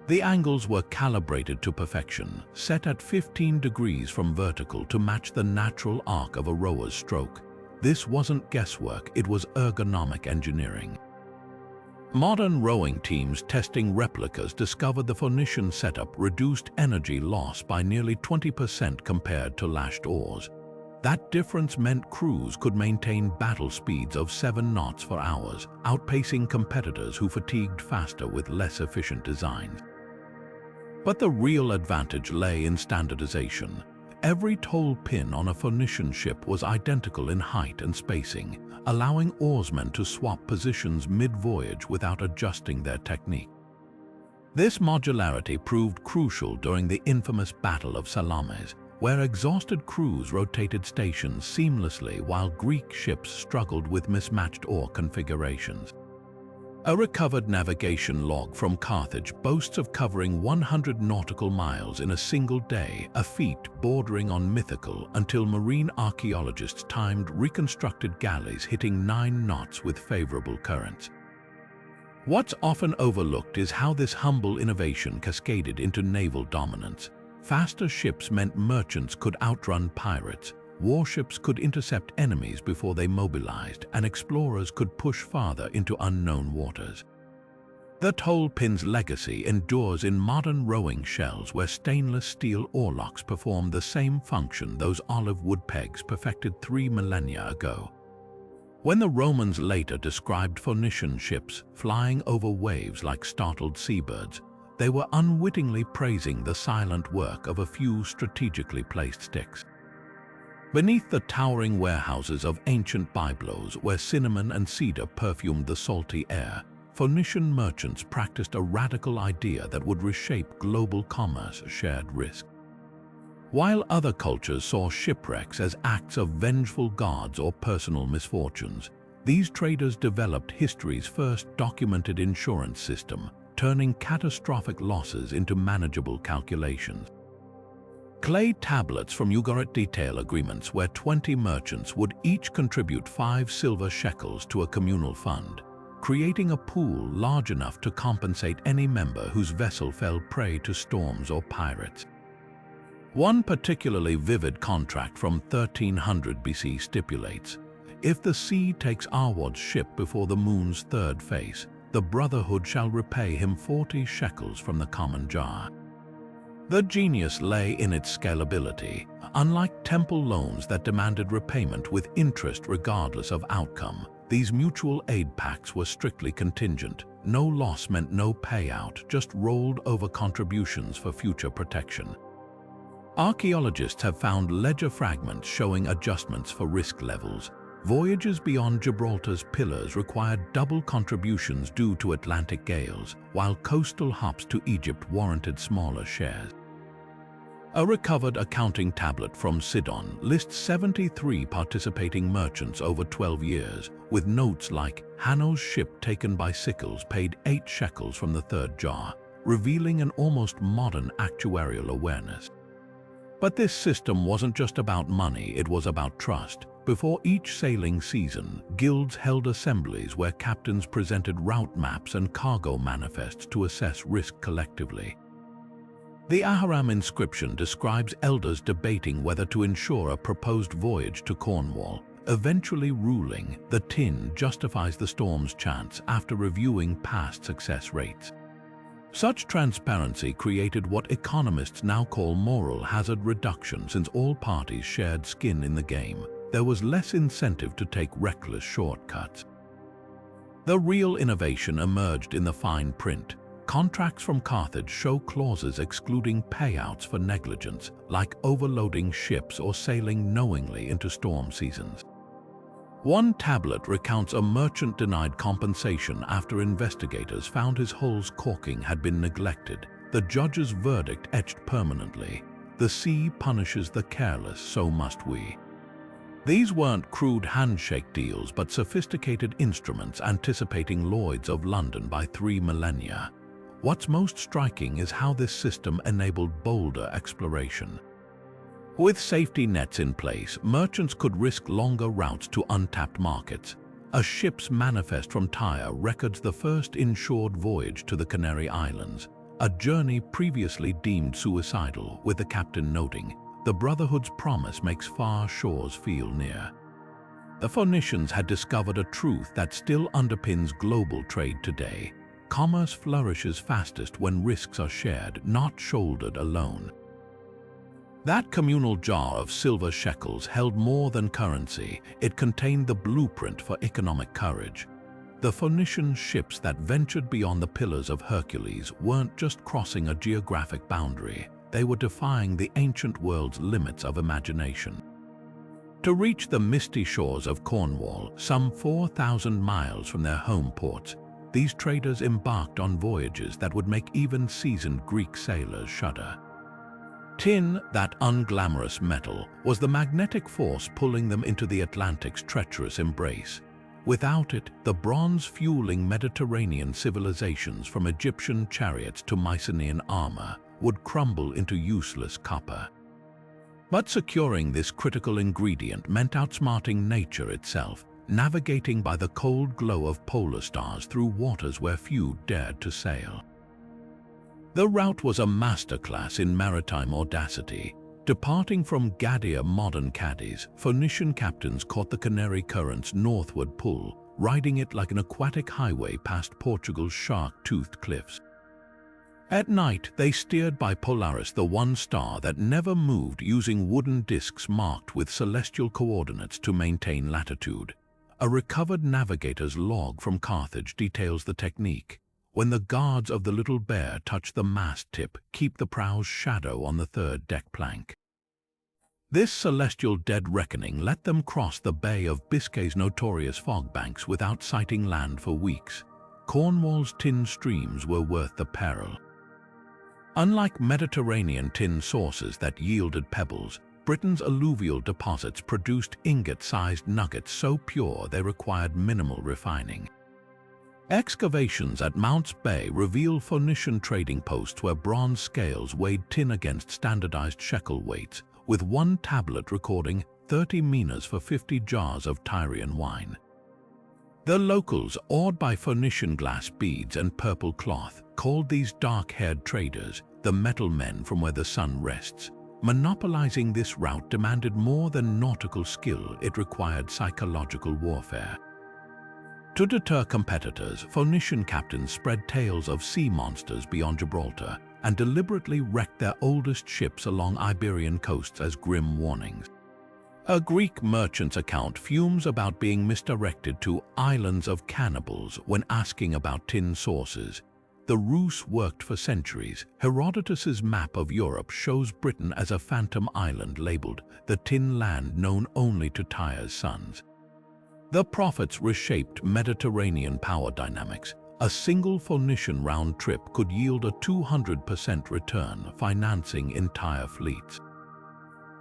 The angles were calibrated to perfection, set at 15 degrees from vertical to match the natural arc of a rower's stroke. This wasn't guesswork, it was ergonomic engineering. Modern rowing teams testing replicas discovered the Phoenician setup reduced energy loss by nearly 20% compared to lashed oars. That difference meant crews could maintain battle speeds of 7 knots for hours, outpacing competitors who fatigued faster with less efficient designs. But the real advantage lay in standardization. Every toll pin on a Phoenician ship was identical in height and spacing, allowing oarsmen to swap positions mid-voyage without adjusting their technique. This modularity proved crucial during the infamous Battle of Salamis, where exhausted crews rotated stations seamlessly while Greek ships struggled with mismatched oar configurations. A recovered navigation log from Carthage boasts of covering 100 nautical miles in a single day, a feat bordering on mythical until marine archaeologists timed reconstructed galleys hitting 9 knots with favorable currents. What's often overlooked is how this humble innovation cascaded into naval dominance. Faster ships meant merchants could outrun pirates, warships could intercept enemies before they mobilized, and explorers could push farther into unknown waters. The toll pin's legacy endures in modern rowing shells where stainless steel oarlocks perform the same function those olive wood pegs perfected 3 millennia ago. When the Romans later described Phoenician ships flying over waves like startled seabirds, they were unwittingly praising the silent work of a few strategically placed sticks. Beneath the towering warehouses of ancient byblos where cinnamon and cedar perfumed the salty air, Phoenician merchants practiced a radical idea that would reshape global commerce: shared risk. While other cultures saw shipwrecks as acts of vengeful gods or personal misfortunes, these traders developed history's first documented insurance system, turning catastrophic losses into manageable calculations. Clay tablets from Ugarit detail agreements where 20 merchants would each contribute 5 silver shekels to a communal fund, creating a pool large enough to compensate any member whose vessel fell prey to storms or pirates. One particularly vivid contract from 1300 BC stipulates, if the sea takes Arwad's ship before the moon's third phase, the Brotherhood shall repay him 40 shekels from the common jar. The genius lay in its scalability. Unlike temple loans that demanded repayment with interest regardless of outcome, these mutual aid pacts were strictly contingent. No loss meant no payout, just rolled over contributions for future protection. Archaeologists have found ledger fragments showing adjustments for risk levels. Voyages beyond Gibraltar's pillars required double contributions due to Atlantic gales, while coastal hops to Egypt warranted smaller shares. A recovered accounting tablet from Sidon lists 73 participating merchants over 12 years, with notes like, Hanno's ship taken by Sickles paid 8 shekels from the third jar, revealing an almost modern actuarial awareness. But this system wasn't just about money, it was about trust. Before each sailing season, guilds held assemblies where captains presented route maps and cargo manifests to assess risk collectively. The Aharam inscription describes elders debating whether to insure a proposed voyage to Cornwall, eventually ruling the tin justifies the storm's chance after reviewing past success rates. Such transparency created what economists now call moral hazard reduction. Since all parties shared skin in the game, there was less incentive to take reckless shortcuts. The real innovation emerged in the fine print. Contracts from Carthage show clauses excluding payouts for negligence, like overloading ships or sailing knowingly into storm seasons. One tablet recounts a merchant denied compensation after investigators found his hull's caulking had been neglected. The judge's verdict etched permanently, "The sea punishes the careless, so must we." These weren't crude handshake deals, but sophisticated instruments anticipating Lloyd's of London by 3 millennia. What's most striking is how this system enabled bolder exploration. With safety nets in place, merchants could risk longer routes to untapped markets. A ship's manifest from Tyre records the first insured voyage to the Canary Islands, a journey previously deemed suicidal, with the captain noting, "The Brotherhood's promise makes far shores feel near." The Phoenicians had discovered a truth that still underpins global trade today. Commerce flourishes fastest when risks are shared, not shouldered alone. That communal jar of silver shekels held more than currency. It contained the blueprint for economic courage. The Phoenician ships that ventured beyond the Pillars of Hercules weren't just crossing a geographic boundary. They were defying the ancient world's limits of imagination. To reach the misty shores of Cornwall, some 4,000 miles from their home ports, these traders embarked on voyages that would make even seasoned Greek sailors shudder. Tin, that unglamorous metal, was the magnetic force pulling them into the Atlantic's treacherous embrace. Without it, the bronze fueling Mediterranean civilizations from Egyptian chariots to Mycenaean armor would crumble into useless copper. But securing this critical ingredient meant outsmarting nature itself, navigating by the cold glow of polar stars through waters where few dared to sail. The route was a masterclass in maritime audacity. Departing from Gadea modern Cadiz, Phoenician captains caught the Canary Current's northward pull, riding it like an aquatic highway past Portugal's shark-toothed cliffs. At night, they steered by Polaris, the one star that never moved, using wooden discs marked with celestial coordinates to maintain latitude. A recovered navigator's log from Carthage details the technique. When the guards of the Little Bear touch the mast tip, keep the prow's shadow on the third deck plank. This celestial dead reckoning let them cross the Bay of Biscay's notorious fog banks without sighting land for weeks. Cornwall's tin streams were worth the peril. Unlike Mediterranean tin sources that yielded pebbles, Britain's alluvial deposits produced ingot-sized nuggets so pure they required minimal refining. Excavations at Mounts Bay reveal Phoenician trading posts where bronze scales weighed tin against standardized shekel weights, with one tablet recording 30 minas for 50 jars of Tyrian wine. The locals, awed by Phoenician glass beads and purple cloth, called these dark-haired traders the metal men from where the sun rests. Monopolizing this route demanded more than nautical skill, it required psychological warfare. To deter competitors, Phoenician captains spread tales of sea monsters beyond Gibraltar and deliberately wrecked their oldest ships along Iberian coasts as grim warnings. A Greek merchant's account fumes about being misdirected to islands of cannibals when asking about tin sources. The ruse worked for centuries. Herodotus's map of Europe shows Britain as a phantom island labeled the Tin Land known only to Tyre's sons. The prophets reshaped Mediterranean power dynamics. A single Phoenician round trip could yield a 200% return, financing entire fleets.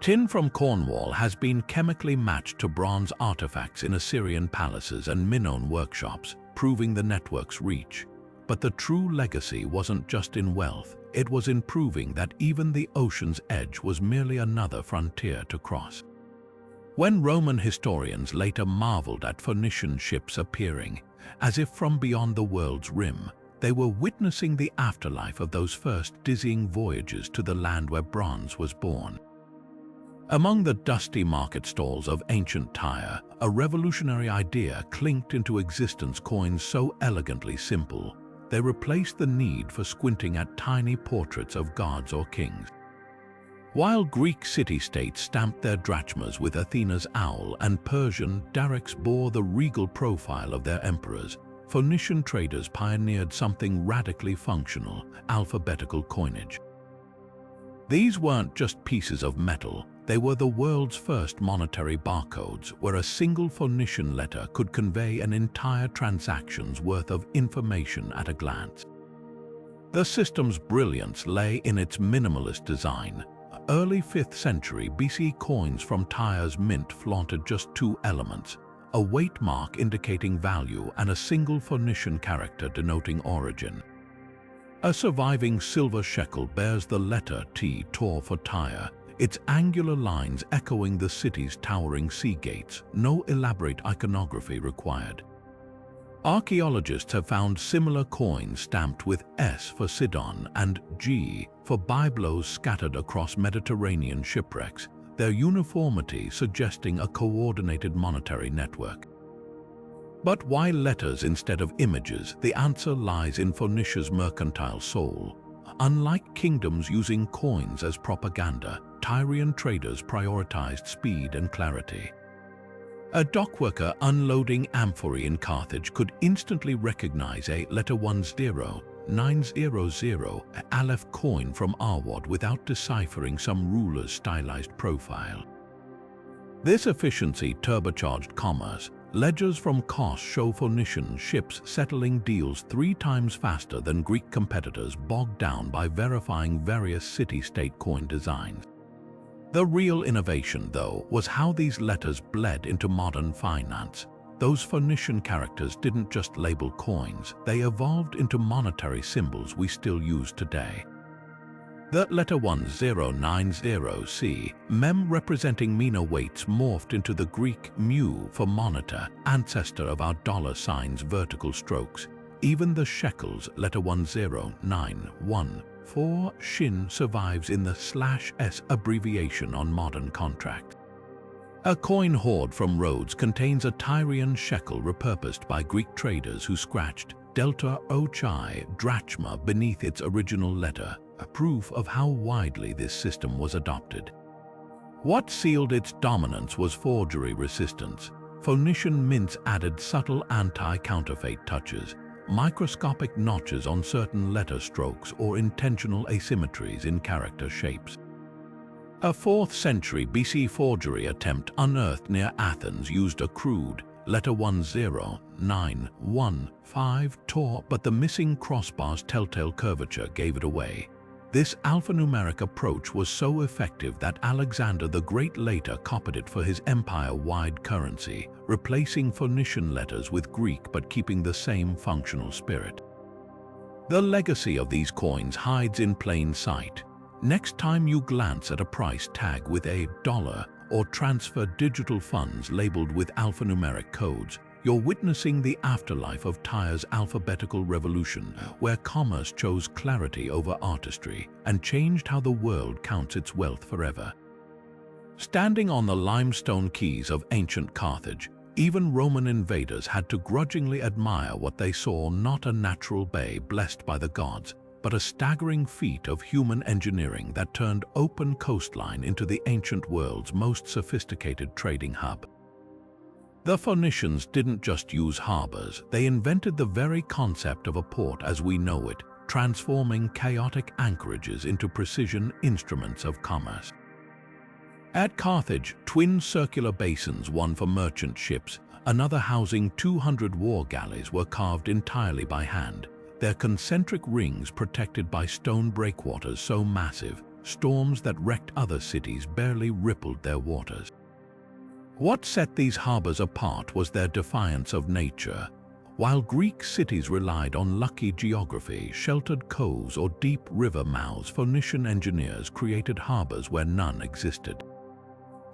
Tin from Cornwall has been chemically matched to bronze artifacts in Assyrian palaces and Minoan workshops, proving the network's reach. But the true legacy wasn't just in wealth, it was in proving that even the ocean's edge was merely another frontier to cross. When Roman historians later marveled at Phoenician ships appearing, as if from beyond the world's rim, they were witnessing the afterlife of those first dizzying voyages to the land where bronze was born. Among the dusty market stalls of ancient Tyre, a revolutionary idea clinked into existence, coins so elegantly simple, they replaced the need for squinting at tiny portraits of gods or kings. While Greek city-states stamped their drachmas with Athena's owl and Persian darics bore the regal profile of their emperors, Phoenician traders pioneered something radically functional: alphabetical coinage. These weren't just pieces of metal, they were the world's first monetary barcodes, where a single Phoenician letter could convey an entire transaction's worth of information at a glance. The system's brilliance lay in its minimalist design. Early 5th century BC coins from Tyre's mint flaunted just two elements: a weight mark indicating value and a single Phoenician character denoting origin. A surviving silver shekel bears the letter T, Tor for Tyre, its angular lines echoing the city's towering sea gates, no elaborate iconography required. Archaeologists have found similar coins stamped with S for Sidon and G for Byblos scattered across Mediterranean shipwrecks, their uniformity suggesting a coordinated monetary network. But why letters instead of images? The answer lies in Phoenicia's mercantile soul. Unlike kingdoms using coins as propaganda, Tyrian traders prioritized speed and clarity. A dockworker unloading amphorae in Carthage could instantly recognize a letter 10900 Aleph coin from Arwad without deciphering some ruler's stylized profile. This efficiency turbocharged commerce. Ledgers from Kos show Phoenician ships settling deals 3 times faster than Greek competitors, bogged down by verifying various city-state coin designs. The real innovation, though, was how these letters bled into modern finance. Those Phoenician characters didn't just label coins, they evolved into monetary symbols we still use today. The letter 1090C, mem representing mina weights, morphed into the Greek mu for monitor, ancestor of our dollar sign's vertical strokes. Even the shekel's letter 10914 shin survives in the /s abbreviation on modern contracts. A coin hoard from Rhodes contains a Tyrian shekel repurposed by Greek traders who scratched delta ochai drachma beneath its original letter, a proof of how widely this system was adopted. What sealed its dominance was forgery resistance. Phoenician mints added subtle anti-counterfeit touches, microscopic notches on certain letter strokes or intentional asymmetries in character shapes. A 4th century BC forgery attempt unearthed near Athens used a crude letter 10915 tor, but the missing crossbar's telltale curvature gave it away. This alphanumeric approach was so effective that Alexander the Great later copied it for his empire-wide currency, replacing Phoenician letters with Greek but keeping the same functional spirit. The legacy of these coins hides in plain sight. Next time you glance at a price tag with a $, or transfer digital funds labeled with alphanumeric codes, you're witnessing the afterlife of Tyre's alphabetical revolution, where commerce chose clarity over artistry and changed how the world counts its wealth forever. Standing on the limestone quays of ancient Carthage, even Roman invaders had to grudgingly admire what they saw: not a natural bay blessed by the gods, but a staggering feat of human engineering that turned open coastline into the ancient world's most sophisticated trading hub. The Phoenicians didn't just use harbors, they invented the very concept of a port as we know it, transforming chaotic anchorages into precision instruments of commerce. At Carthage, twin circular basins, one for merchant ships, another housing 200 war galleys, were carved entirely by hand, their concentric rings protected by stone breakwaters so massive, storms that wrecked other cities barely rippled their waters. What set these harbors apart was their defiance of nature. While Greek cities relied on lucky geography, sheltered coves, or deep river mouths, Phoenician engineers created harbors where none existed.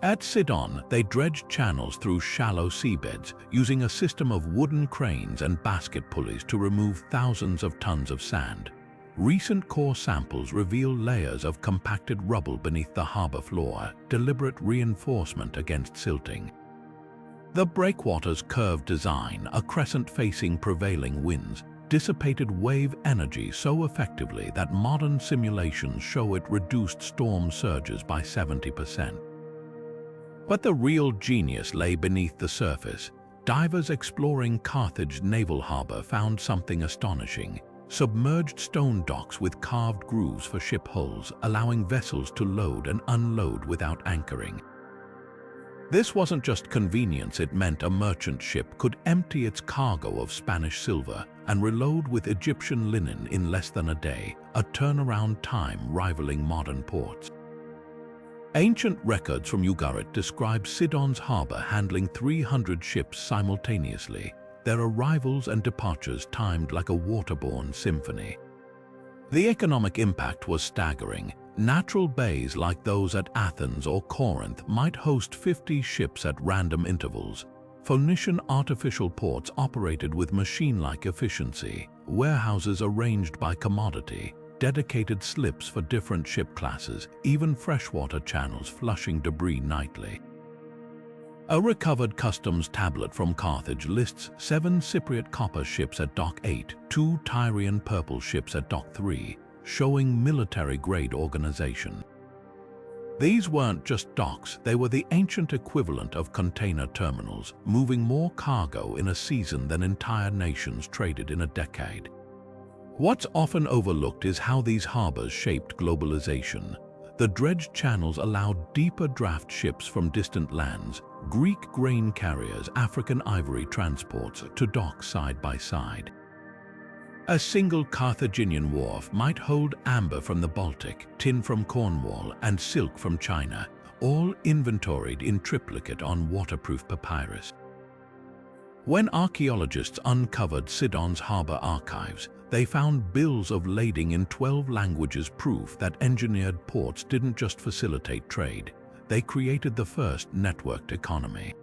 At Sidon, they dredged channels through shallow seabeds, using a system of wooden cranes and basket pulleys to remove thousands of tons of sand. Recent core samples reveal layers of compacted rubble beneath the harbor floor, deliberate reinforcement against silting. The breakwater's curved design, a crescent facing prevailing winds, dissipated wave energy so effectively that modern simulations show it reduced storm surges by 70%. But the real genius lay beneath the surface. Divers exploring Carthage's naval harbor found something astonishing: submerged stone docks with carved grooves for ship hulls, allowing vessels to load and unload without anchoring. This wasn't just convenience, it meant a merchant ship could empty its cargo of Spanish silver and reload with Egyptian linen in less than a day, a turnaround time rivaling modern ports. Ancient records from Ugarit describe Sidon's harbor handling 300 ships simultaneously, their arrivals and departures timed like a waterborne symphony. The economic impact was staggering. Natural bays like those at Athens or Corinth might host 50 ships at random intervals. Phoenician artificial ports operated with machine-like efficiency, warehouses arranged by commodity, dedicated slips for different ship classes, even freshwater channels flushing debris nightly. A recovered customs tablet from Carthage lists 7 Cypriot copper ships at Dock 8, 2 Tyrian purple ships at Dock 3, showing military-grade organization. These weren't just docks, they were the ancient equivalent of container terminals, moving more cargo in a season than entire nations traded in a decade. What's often overlooked is how these harbors shaped globalization. The dredged channels allowed deeper draft ships from distant lands, Greek grain carriers, African ivory transports to dock side by side. A single Carthaginian wharf might hold amber from the Baltic, tin from Cornwall, and silk from China, all inventoried in triplicate on waterproof papyrus. When archaeologists uncovered Sidon's harbor archives, they found bills of lading in 12 languages, proof that engineered ports didn't just facilitate trade, they created the first networked economy.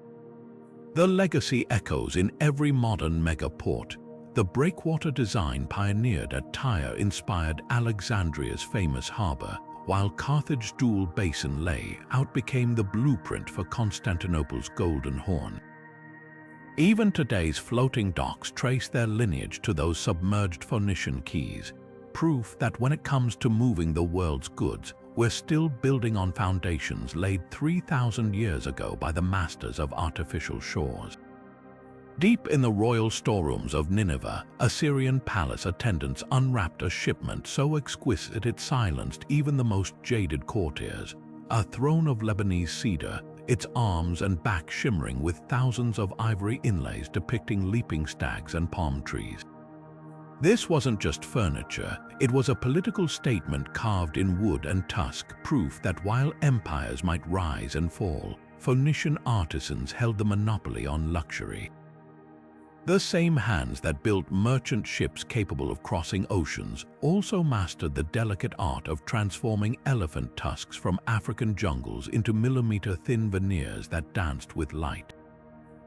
The legacy echoes in every modern mega-port. The breakwater design pioneered at Tyre inspired Alexandria's famous harbor, while Carthage's dual basin layout became the blueprint for Constantinople's Golden Horn. Even today's floating docks trace their lineage to those submerged Phoenician quays, proof that when it comes to moving the world's goods, we're still building on foundations laid 3,000 years ago by the masters of artificial shores. Deep in the royal storerooms of Nineveh, Assyrian palace attendants unwrapped a shipment so exquisite it silenced even the most jaded courtiers. A throne of Lebanese cedar, its arms and back shimmering with thousands of ivory inlays depicting leaping stags and palm trees. This wasn't just furniture, it was a political statement carved in wood and tusk, proof that while empires might rise and fall, Phoenician artisans held the monopoly on luxury. The same hands that built merchant ships capable of crossing oceans also mastered the delicate art of transforming elephant tusks from African jungles into millimeter-thin veneers that danced with light.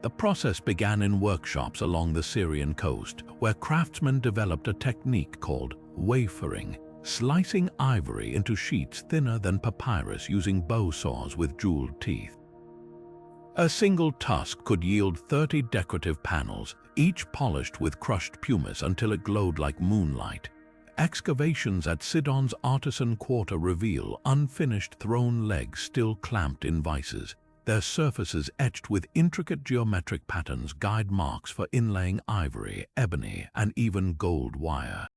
The process began in workshops along the Syrian coast, where craftsmen developed a technique called wafering, slicing ivory into sheets thinner than papyrus using bow saws with jeweled teeth. A single tusk could yield 30 decorative panels, each polished with crushed pumice until it glowed like moonlight. Excavations at Sidon's artisan quarter reveal unfinished throne legs still clamped in vices, their surfaces etched with intricate geometric patterns, guide marks for inlaying ivory, ebony, and even gold wire.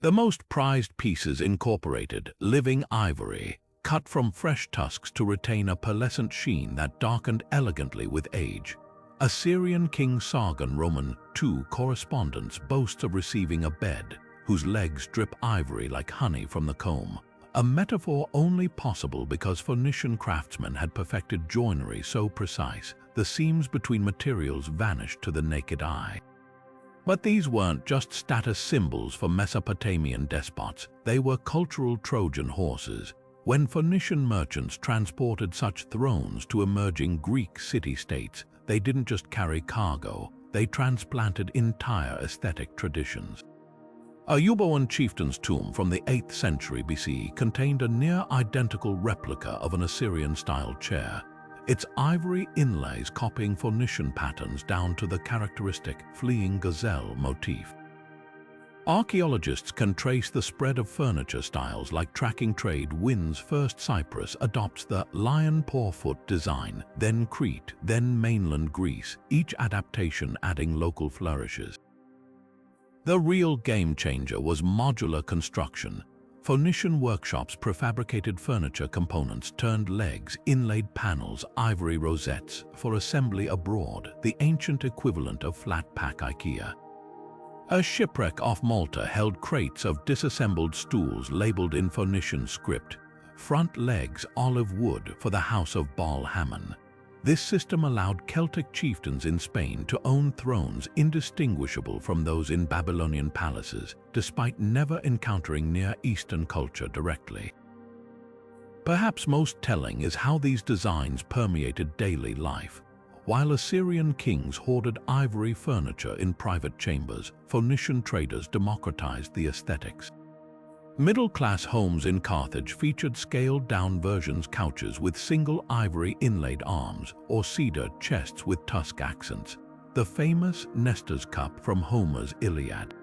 The most prized pieces incorporated living ivory, cut from fresh tusks to retain a pearlescent sheen that darkened elegantly with age. Assyrian King Sargon Roman II correspondence boasts of receiving a bed whose legs drip ivory like honey from the comb, a metaphor only possible because Phoenician craftsmen had perfected joinery so precise the seams between materials vanished to the naked eye. But these weren't just status symbols for Mesopotamian despots, they were cultural Trojan horses. When Phoenician merchants transported such thrones to emerging Greek city-states, they didn't just carry cargo, they transplanted entire aesthetic traditions. A Euboean chieftain's tomb from the 8th century BC contained a near-identical replica of an Assyrian-style chair, its ivory inlays copying Phoenician patterns down to the characteristic fleeing gazelle motif. Archaeologists can trace the spread of furniture styles like tracking trade winds. First Cyprus adopts the lion paw-foot design, then Crete, then mainland Greece, each adaptation adding local flourishes. The real game changer was modular construction. Phoenician workshops prefabricated furniture components, turned legs, inlaid panels, ivory rosettes for assembly abroad, the ancient equivalent of flat-pack IKEA. A shipwreck off Malta held crates of disassembled stools labeled in Phoenician script, front legs olive wood for the House of Baal Hammon. This system allowed Celtic chieftains in Spain to own thrones indistinguishable from those in Babylonian palaces, despite never encountering Near Eastern culture directly. Perhaps most telling is how these designs permeated daily life. While Assyrian kings hoarded ivory furniture in private chambers, Phoenician traders democratized the aesthetics. Middle-class homes in Carthage featured scaled-down versions couches with single ivory inlaid arms or cedar chests with tusk accents, the famous Nestor's cup from Homer's Iliad.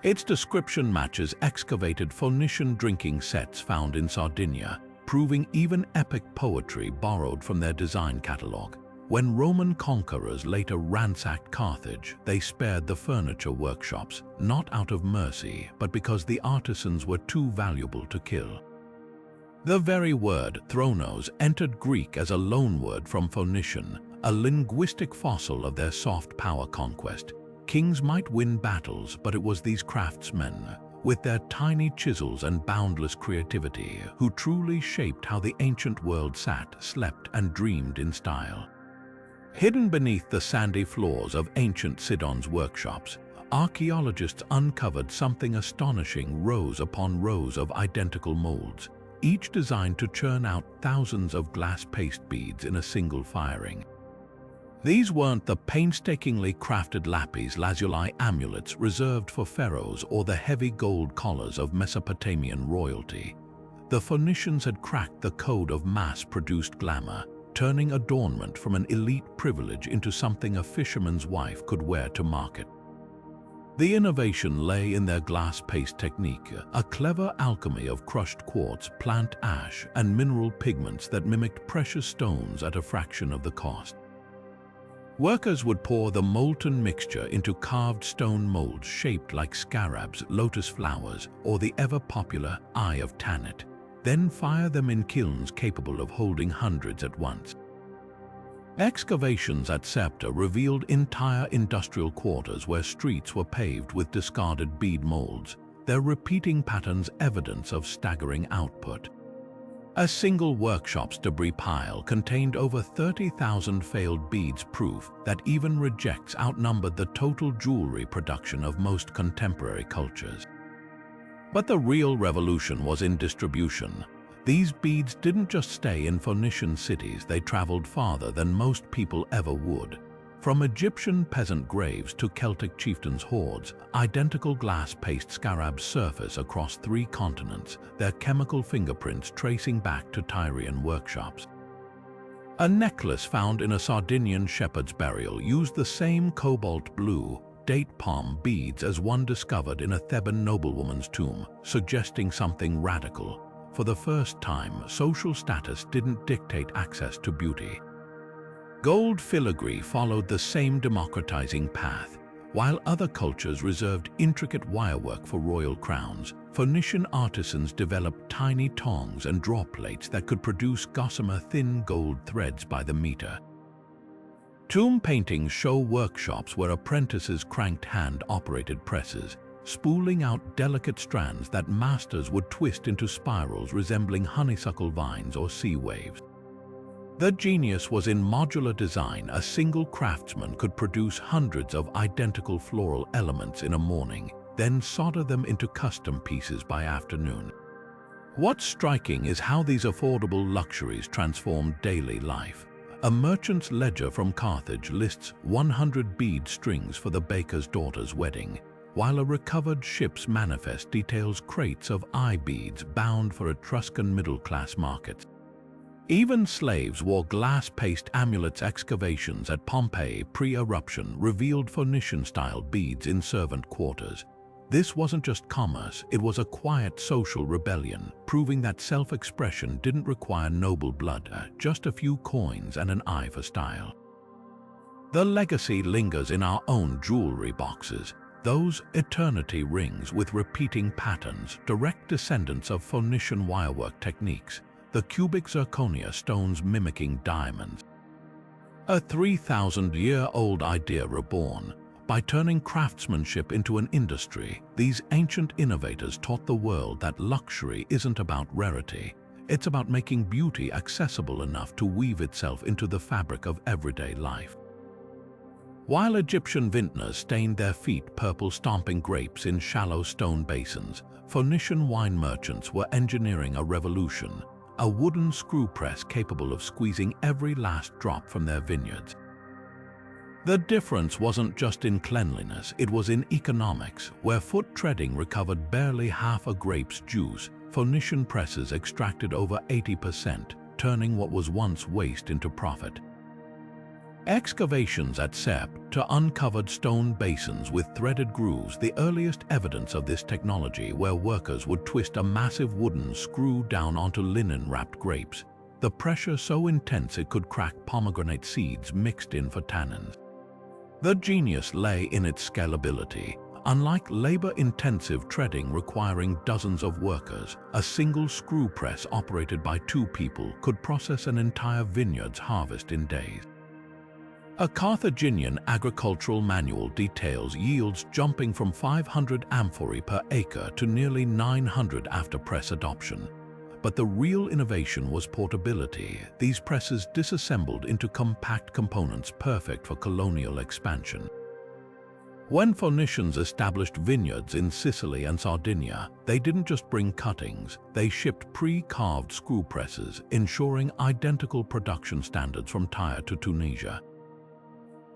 Its description matches excavated Phoenician drinking sets found in Sardinia, proving even epic poetry borrowed from their design catalogue. When Roman conquerors later ransacked Carthage, they spared the furniture workshops, not out of mercy, but because the artisans were too valuable to kill. The very word thronos entered Greek as a loanword from Phoenician, a linguistic fossil of their soft power conquest. Kings might win battles, but it was these craftsmen, with their tiny chisels and boundless creativity, who truly shaped how the ancient world sat, slept, and dreamed in style. Hidden beneath the sandy floors of ancient Sidon's workshops, archaeologists uncovered something astonishing: rows upon rows of identical molds, each designed to churn out thousands of glass paste beads in a single firing. These weren't the painstakingly crafted lapis lazuli amulets reserved for pharaohs or the heavy gold collars of Mesopotamian royalty. The Phoenicians had cracked the code of mass-produced glamour, turning adornment from an elite privilege into something a fisherman's wife could wear to market. The innovation lay in their glass paste technique, a clever alchemy of crushed quartz, plant ash, and mineral pigments that mimicked precious stones at a fraction of the cost. Workers would pour the molten mixture into carved stone molds shaped like scarabs, lotus flowers, or the ever-popular Eye of Tanit, then fire them in kilns capable of holding hundreds at once. Excavations at Scepter revealed entire industrial quarters where streets were paved with discarded bead molds, their repeating patterns evidence of staggering output. A single workshop's debris pile contained over 30,000 failed beads, proof that even rejects outnumbered the total jewelry production of most contemporary cultures. But the real revolution was in distribution. These beads didn't just stay in Phoenician cities, they traveled farther than most people ever would. From Egyptian peasant graves to Celtic chieftains' hoards, identical glass paste scarabs surface across 3 continents, their chemical fingerprints tracing back to Tyrian workshops. A necklace found in a Sardinian shepherd's burial used the same cobalt blue, date palm beads as one discovered in a Theban noblewoman's tomb, suggesting something radical. For the first time, social status didn't dictate access to beauty. Gold filigree followed the same democratizing path. While other cultures reserved intricate wirework for royal crowns, Phoenician artisans developed tiny tongs and draw plates that could produce gossamer thin gold threads by the meter. Tomb paintings show workshops where apprentices cranked hand-operated presses, spooling out delicate strands that masters would twist into spirals resembling honeysuckle vines or sea waves. The genius was in modular design. A single craftsman could produce hundreds of identical floral elements in a morning, then solder them into custom pieces by afternoon. What's striking is how these affordable luxuries transformed daily life. A merchant's ledger from Carthage lists 100 bead strings for the baker's daughter's wedding, while a recovered ship's manifest details crates of eye beads bound for Etruscan middle-class markets. Even slaves wore glass paste amulets. Excavations at Pompeii pre-eruption revealed Phoenician-style beads in servant quarters. This wasn't just commerce, it was a quiet social rebellion, proving that self-expression didn't require noble blood, just a few coins and an eye for style. The legacy lingers in our own jewelry boxes. Those eternity rings with repeating patterns, direct descendants of Phoenician wirework techniques, the cubic zirconia stones mimicking diamonds. A 3,000-year-old idea reborn. By turning craftsmanship into an industry, these ancient innovators taught the world that luxury isn't about rarity. It's about making beauty accessible enough to weave itself into the fabric of everyday life. While Egyptian vintners stained their feet purple stomping grapes in shallow stone basins, Phoenician wine merchants were engineering a revolution, a wooden screw press capable of squeezing every last drop from their vineyards. The difference wasn't just in cleanliness, it was in economics. Where foot treading recovered barely half a grape's juice, Phoenician presses extracted over 80%, turning what was once waste into profit. Excavations at Scepter uncovered stone basins with threaded grooves, the earliest evidence of this technology, where workers would twist a massive wooden screw down onto linen-wrapped grapes, the pressure so intense it could crack pomegranate seeds mixed in for tannins. The genius lay in its scalability. Unlike labor-intensive treading requiring dozens of workers, a single screw press operated by 2 people could process an entire vineyard's harvest in days. A Carthaginian agricultural manual details yields jumping from 500 amphorae per acre to nearly 900 after press adoption. But the real innovation was portability. These presses disassembled into compact components perfect for colonial expansion. When Phoenicians established vineyards in Sicily and Sardinia, they didn't just bring cuttings, they shipped pre-carved screw presses, ensuring identical production standards from Tyre to Tunisia.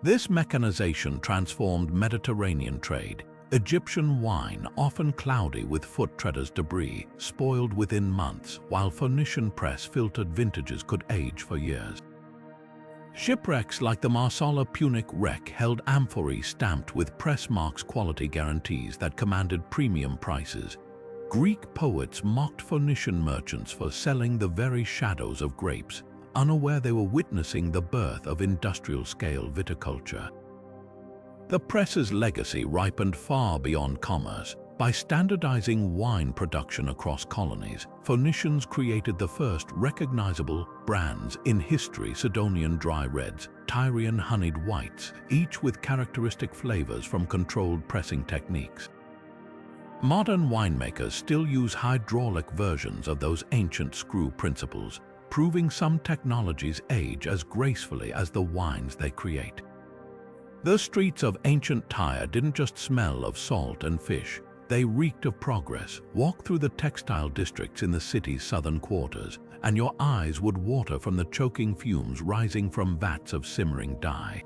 This mechanization transformed Mediterranean trade. Egyptian wine, often cloudy with foot treaders' debris, spoiled within months, while Phoenician press-filtered vintages could age for years. Shipwrecks like the Marsala Punic wreck held amphorae stamped with press marks quality guarantees that commanded premium prices. Greek poets mocked Phoenician merchants for selling the very shadows of grapes, unaware they were witnessing the birth of industrial-scale viticulture. The press's legacy ripened far beyond commerce. By standardizing wine production across colonies, Phoenicians created the first recognizable brands in history: Sidonian dry reds, Tyrian honeyed whites, each with characteristic flavors from controlled pressing techniques. Modern winemakers still use hydraulic versions of those ancient screw principles, proving some technologies age as gracefully as the wines they create. The streets of ancient Tyre didn't just smell of salt and fish. They reeked of progress. Walk through the textile districts in the city's southern quarters, and your eyes would water from the choking fumes rising from vats of simmering dye.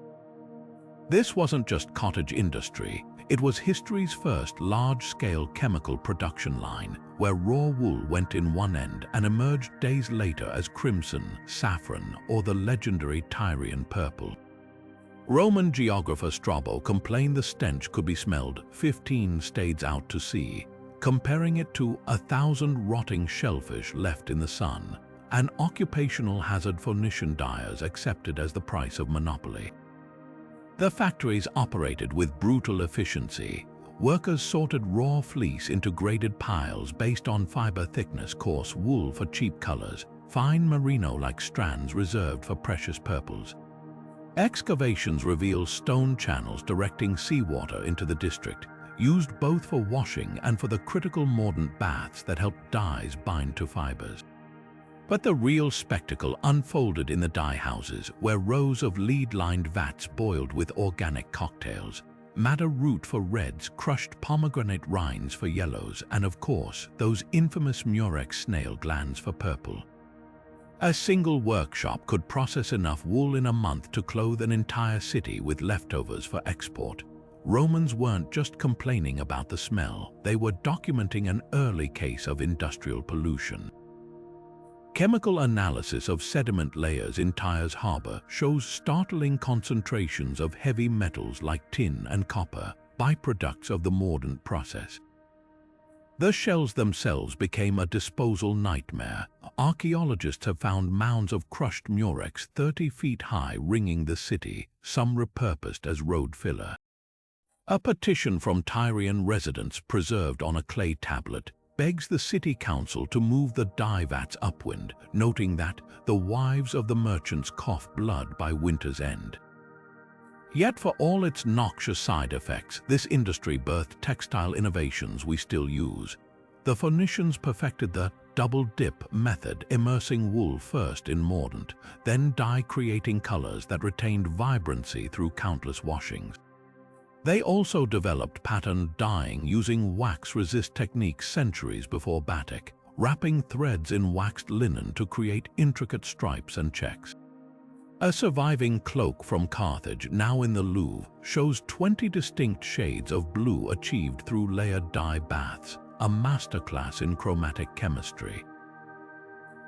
This wasn't just cottage industry. It was history's first large-scale chemical production line, where raw wool went in one end and emerged days later as crimson, saffron, or the legendary Tyrian purple. Roman geographer Strabo complained the stench could be smelled 15 stades out to sea, comparing it to 1,000 rotting shellfish left in the sun, an occupational hazard Phoenician dyers accepted as the price of monopoly. The factories operated with brutal efficiency. Workers sorted raw fleece into graded piles based on fiber thickness, coarse wool for cheap colors, fine merino-like strands reserved for precious purples. Excavations reveal stone channels directing seawater into the district, used both for washing and for the critical mordant baths that helped dyes bind to fibers. But the real spectacle unfolded in the dye houses, where rows of lead-lined vats boiled with organic cocktails, madder root for reds, crushed pomegranate rinds for yellows, and of course, those infamous murex snail glands for purple. A single workshop could process enough wool in a month to clothe an entire city with leftovers for export. Romans weren't just complaining about the smell, they were documenting an early case of industrial pollution. Chemical analysis of sediment layers in Tyre's harbor shows startling concentrations of heavy metals like tin and copper, byproducts of the mordant process. The shells themselves became a disposal nightmare. Archaeologists have found mounds of crushed murex 30 feet high ringing the city, some repurposed as road filler. A petition from Tyrian residents preserved on a clay tablet begs the city council to move the dye vats upwind, noting that the wives of the merchants cough blood by winter's end. Yet for all its noxious side effects, this industry birthed textile innovations we still use. The Phoenicians perfected the double-dip method, immersing wool first in mordant, then dye-creating colors that retained vibrancy through countless washings. They also developed pattern dyeing using wax-resist techniques centuries before batik, wrapping threads in waxed linen to create intricate stripes and checks. A surviving cloak from Carthage, now in the Louvre, shows 20 distinct shades of blue achieved through layered dye baths, a masterclass in chromatic chemistry.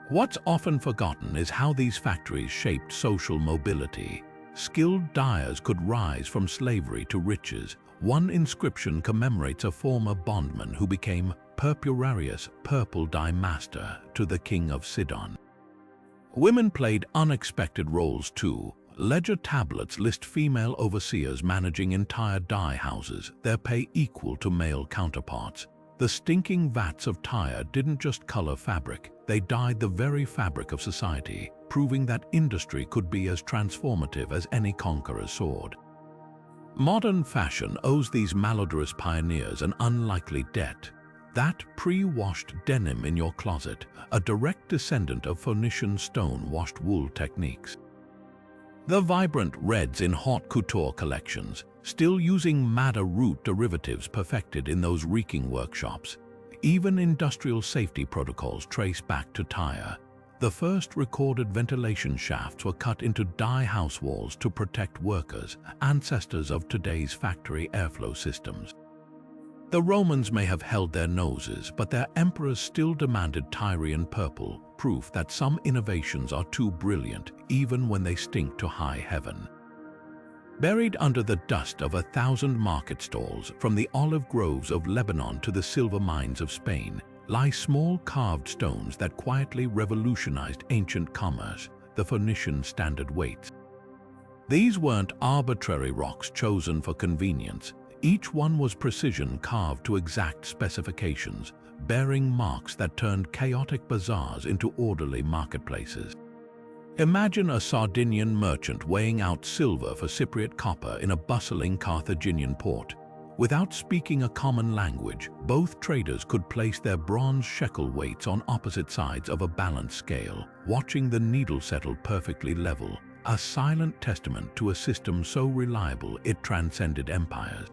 What's often forgotten is how these factories shaped social mobility. Skilled dyers could rise from slavery to riches. One inscription commemorates a former bondman who became Purpurarius, purple dye master, to the king of Sidon. Women played unexpected roles too. Ledger tablets list female overseers managing entire dye houses, their pay equal to male counterparts. The stinking vats of Tyre didn't just color fabric, they dyed the very fabric of society, proving that industry could be as transformative as any conqueror's sword. Modern fashion owes these malodorous pioneers an unlikely debt. That pre-washed denim in your closet, a direct descendant of Phoenician stone-washed wool techniques. The vibrant reds in haute couture collections, still using madder root derivatives perfected in those reeking workshops. Even industrial safety protocols trace back to Tyre. The first recorded ventilation shafts were cut into dye house walls to protect workers, ancestors of today's factory airflow systems. The Romans may have held their noses, but their emperors still demanded Tyrian purple, proof that some innovations are too brilliant even when they stink to high heaven. Buried under the dust of 1,000 market stalls, from the olive groves of Lebanon to the silver mines of Spain, lie small carved stones that quietly revolutionized ancient commerce, the Phoenician standard weights. These weren't arbitrary rocks chosen for convenience. Each one was precision carved to exact specifications, bearing marks that turned chaotic bazaars into orderly marketplaces. Imagine a Sardinian merchant weighing out silver for Cypriot copper in a bustling Carthaginian port. Without speaking a common language, both traders could place their bronze shekel weights on opposite sides of a balanced scale, watching the needle settle perfectly level, a silent testament to a system so reliable it transcended empires.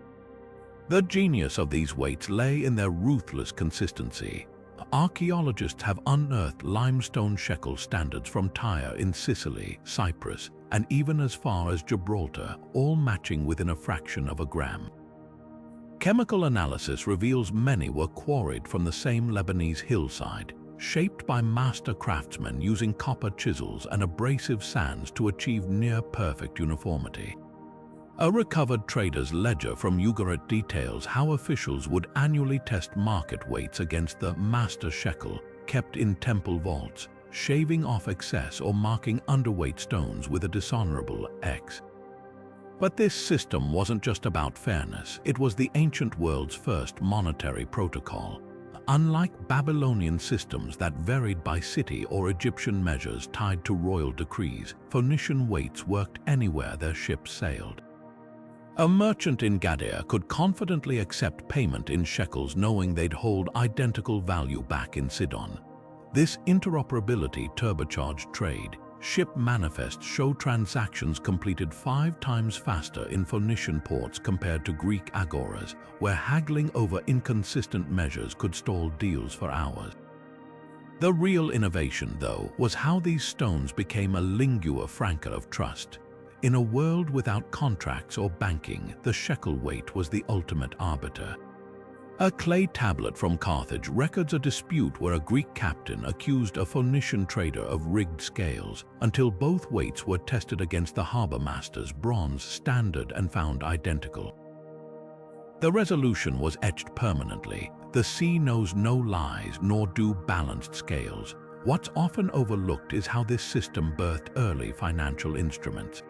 The genius of these weights lay in their ruthless consistency. Archaeologists have unearthed limestone shekel standards from Tyre in Sicily, Cyprus, and even as far as Gibraltar, all matching within a fraction of a gram. Chemical analysis reveals many were quarried from the same Lebanese hillside, shaped by master craftsmen using copper chisels and abrasive sands to achieve near-perfect uniformity. A recovered trader's ledger from Ugarit details how officials would annually test market weights against the master shekel kept in temple vaults, shaving off excess or marking underweight stones with a dishonorable X. But this system wasn't just about fairness, it was the ancient world's first monetary protocol. Unlike Babylonian systems that varied by city or Egyptian measures tied to royal decrees, Phoenician weights worked anywhere their ships sailed. A merchant in Gadir could confidently accept payment in shekels knowing they'd hold identical value back in Sidon. This interoperability turbocharged trade. Ship manifests show transactions completed 5 times faster in Phoenician ports compared to Greek agoras, where haggling over inconsistent measures could stall deals for hours. The real innovation, though, was how these stones became a lingua franca of trust. In a world without contracts or banking, the shekel weight was the ultimate arbiter. A clay tablet from Carthage records a dispute where a Greek captain accused a Phoenician trader of rigged scales, until both weights were tested against the harbor master's bronze standard and found identical. The resolution was etched permanently. The sea knows no lies nor do balanced scales. What's often overlooked is how this system birthed early financial instruments.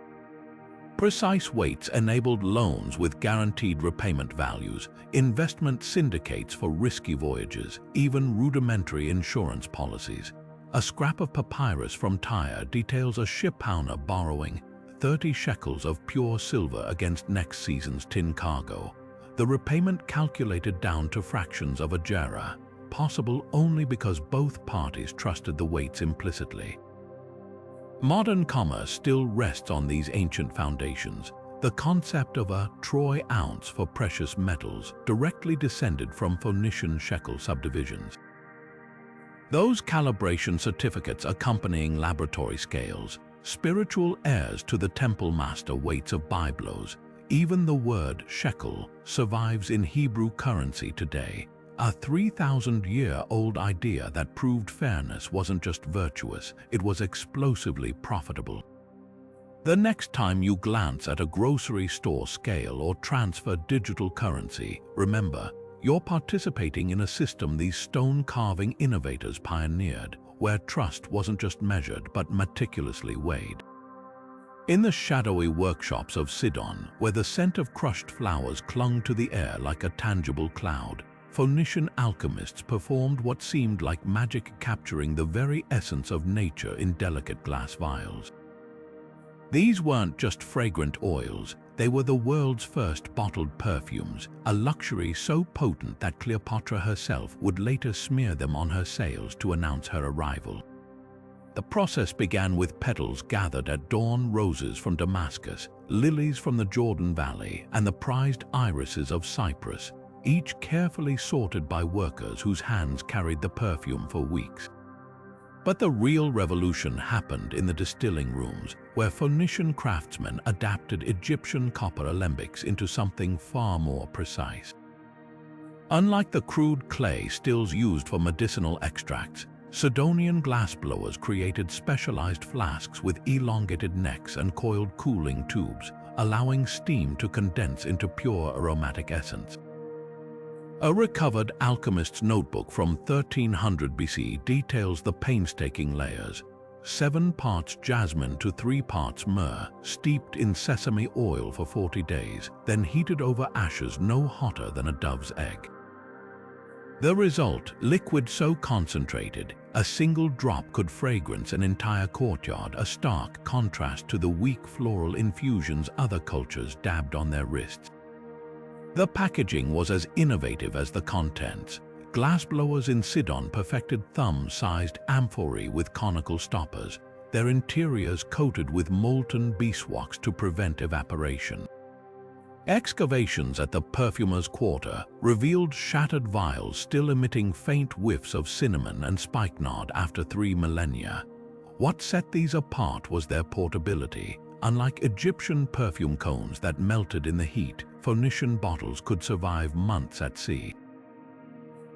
Precise weights enabled loans with guaranteed repayment values, investment syndicates for risky voyages, even rudimentary insurance policies. A scrap of papyrus from Tyre details a shipowner borrowing 30 shekels of pure silver against next season's tin cargo, the repayment calculated down to fractions of a gerra, possible only because both parties trusted the weights implicitly. Modern commerce still rests on these ancient foundations. The concept of a troy ounce for precious metals directly descended from Phoenician shekel subdivisions. Those calibration certificates accompanying laboratory scales, spiritual heirs to the temple master weights of byblos, even the word shekel survives in Hebrew currency today. A 3,000-year-old idea that proved fairness wasn't just virtuous, it was explosively profitable. The next time you glance at a grocery store scale or transfer digital currency, remember, you're participating in a system these stone-carving innovators pioneered, where trust wasn't just measured but meticulously weighed. In the shadowy workshops of Sidon, where the scent of crushed flowers clung to the air like a tangible cloud, Phoenician alchemists performed what seemed like magic, capturing the very essence of nature in delicate glass vials. These weren't just fragrant oils, they were the world's first bottled perfumes, a luxury so potent that Cleopatra herself would later smear them on her sails to announce her arrival. The process began with petals gathered at dawn, roses from Damascus, lilies from the Jordan Valley, and the prized irises of Cyprus, each carefully sorted by workers whose hands carried the perfume for weeks. But the real revolution happened in the distilling rooms, where Phoenician craftsmen adapted Egyptian copper alembics into something far more precise. Unlike the crude clay stills used for medicinal extracts, Sidonian glassblowers created specialized flasks with elongated necks and coiled cooling tubes, allowing steam to condense into pure aromatic essence. A recovered alchemist's notebook from 1300 BC details the painstaking layers: 7 parts jasmine to 3 parts myrrh, steeped in sesame oil for 40 days, then heated over ashes no hotter than a dove's egg. The result, liquid so concentrated, a single drop could fragrance an entire courtyard, a stark contrast to the weak floral infusions other cultures dabbed on their wrists. The packaging was as innovative as the contents. Glassblowers in Sidon perfected thumb-sized amphorae with conical stoppers, their interiors coated with molten beeswax to prevent evaporation. Excavations at the Perfumer's Quarter revealed shattered vials still emitting faint whiffs of cinnamon and spikenard after 3 millennia. What set these apart was their portability. Unlike Egyptian perfume cones that melted in the heat, Phoenician bottles could survive months at sea.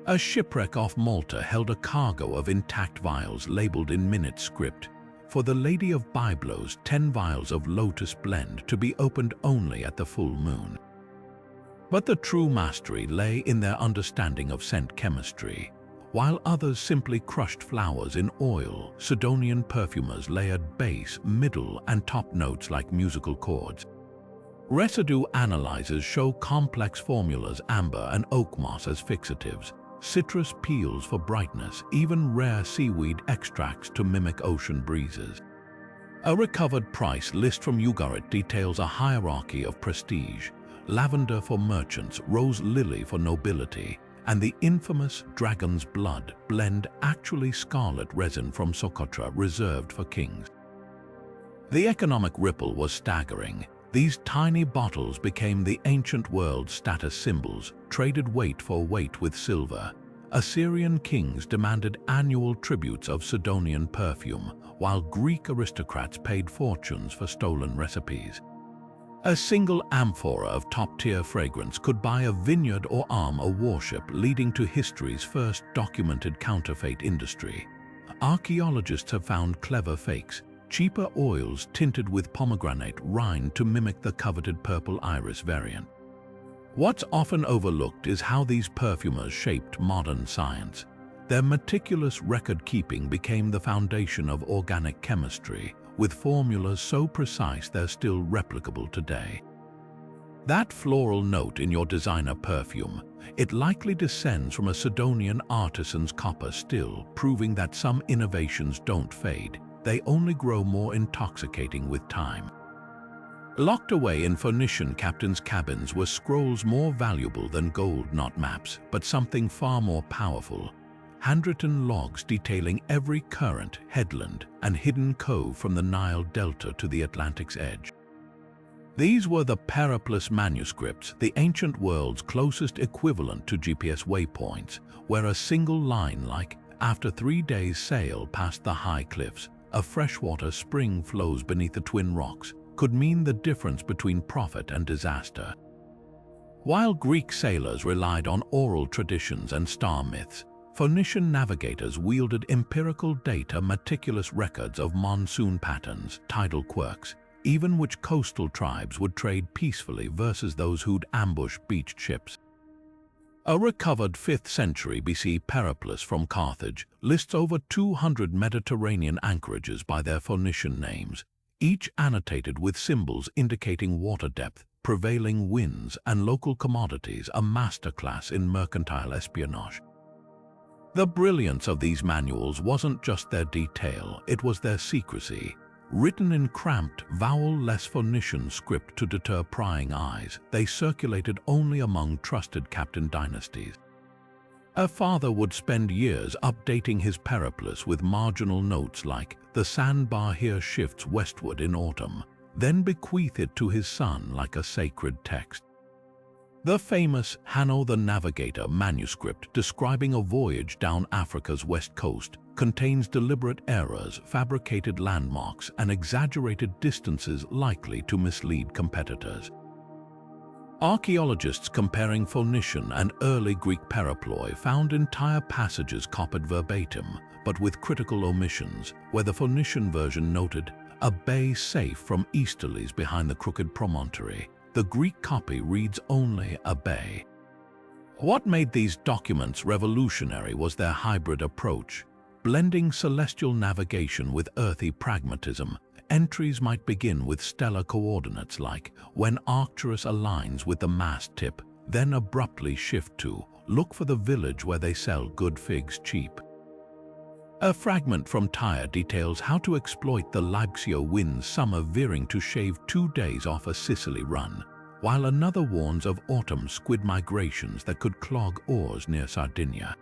A shipwreck off Malta held a cargo of intact vials labeled in minute script. For the Lady of Byblos, 10 vials of lotus blend to be opened only at the full moon. But the true mastery lay in their understanding of scent chemistry. While others simply crushed flowers in oil, Sidonian perfumers layered base, middle, and top notes like musical chords. Residue analyzers show complex formulas: amber and oak moss as fixatives, citrus peels for brightness, even rare seaweed extracts to mimic ocean breezes. A recovered price list from Ugarit details a hierarchy of prestige: lavender for merchants, rose lily for nobility, and the infamous dragon's blood blend, actually scarlet resin from Socotra reserved for kings. The economic ripple was staggering. These tiny bottles became the ancient world's status symbols, traded weight for weight with silver. Assyrian kings demanded annual tributes of Sidonian perfume, while Greek aristocrats paid fortunes for stolen recipes. A single amphora of top-tier fragrance could buy a vineyard or arm a warship, leading to history's first documented counterfeit industry. Archaeologists have found clever fakes: cheaper oils tinted with pomegranate rind to mimic the coveted purple iris variant. What's often overlooked is how these perfumers shaped modern science. Their meticulous record-keeping became the foundation of organic chemistry, with formulas so precise they're still replicable today. That floral note in your designer perfume, it likely descends from a Sidonian artisan's copper still, proving that some innovations don't fade. They only grow more intoxicating with time. Locked away in Phoenician captains' cabins were scrolls more valuable than gold, not maps, but something far more powerful: handwritten logs detailing every current, headland, and hidden cove from the Nile Delta to the Atlantic's edge. These were the periplus manuscripts, the ancient world's closest equivalent to GPS waypoints, where a single line like, "After 3 days' sail past the high cliffs, a freshwater spring flows beneath the twin rocks," could mean the difference between profit and disaster. While Greek sailors relied on oral traditions and star myths, Phoenician navigators wielded empirical data, meticulous records of monsoon patterns, tidal quirks, even which coastal tribes would trade peacefully versus those who'd ambush beached ships. A recovered 5th century BC periplus from Carthage lists over 200 Mediterranean anchorages by their Phoenician names, each annotated with symbols indicating water depth, prevailing winds, and local commodities, a masterclass in mercantile espionage. The brilliance of these manuals wasn't just their detail, it was their secrecy. Written in cramped, vowel-less Phoenician script to deter prying eyes, they circulated only among trusted captain dynasties. A father would spend years updating his periplus with marginal notes like, "The sandbar here shifts westward in autumn," then bequeath it to his son like a sacred text. The famous Hanno the Navigator manuscript describing a voyage down Africa's west coast contains deliberate errors, fabricated landmarks, and exaggerated distances likely to mislead competitors. Archaeologists comparing Phoenician and early Greek periploi found entire passages copied verbatim, but with critical omissions, where the Phoenician version noted a bay safe from easterlies behind the crooked promontory. The Greek copy reads only a bay. What made these documents revolutionary was their hybrid approach. Blending celestial navigation with earthy pragmatism, entries might begin with stellar coordinates like when Arcturus aligns with the mast tip, then abruptly shift to look for the village where they sell good figs cheap. A fragment from Tyre details how to exploit the Libxio wind's summer veering to shave 2 days off a Sicily run, while another warns of autumn squid migrations that could clog oars near Sardinia.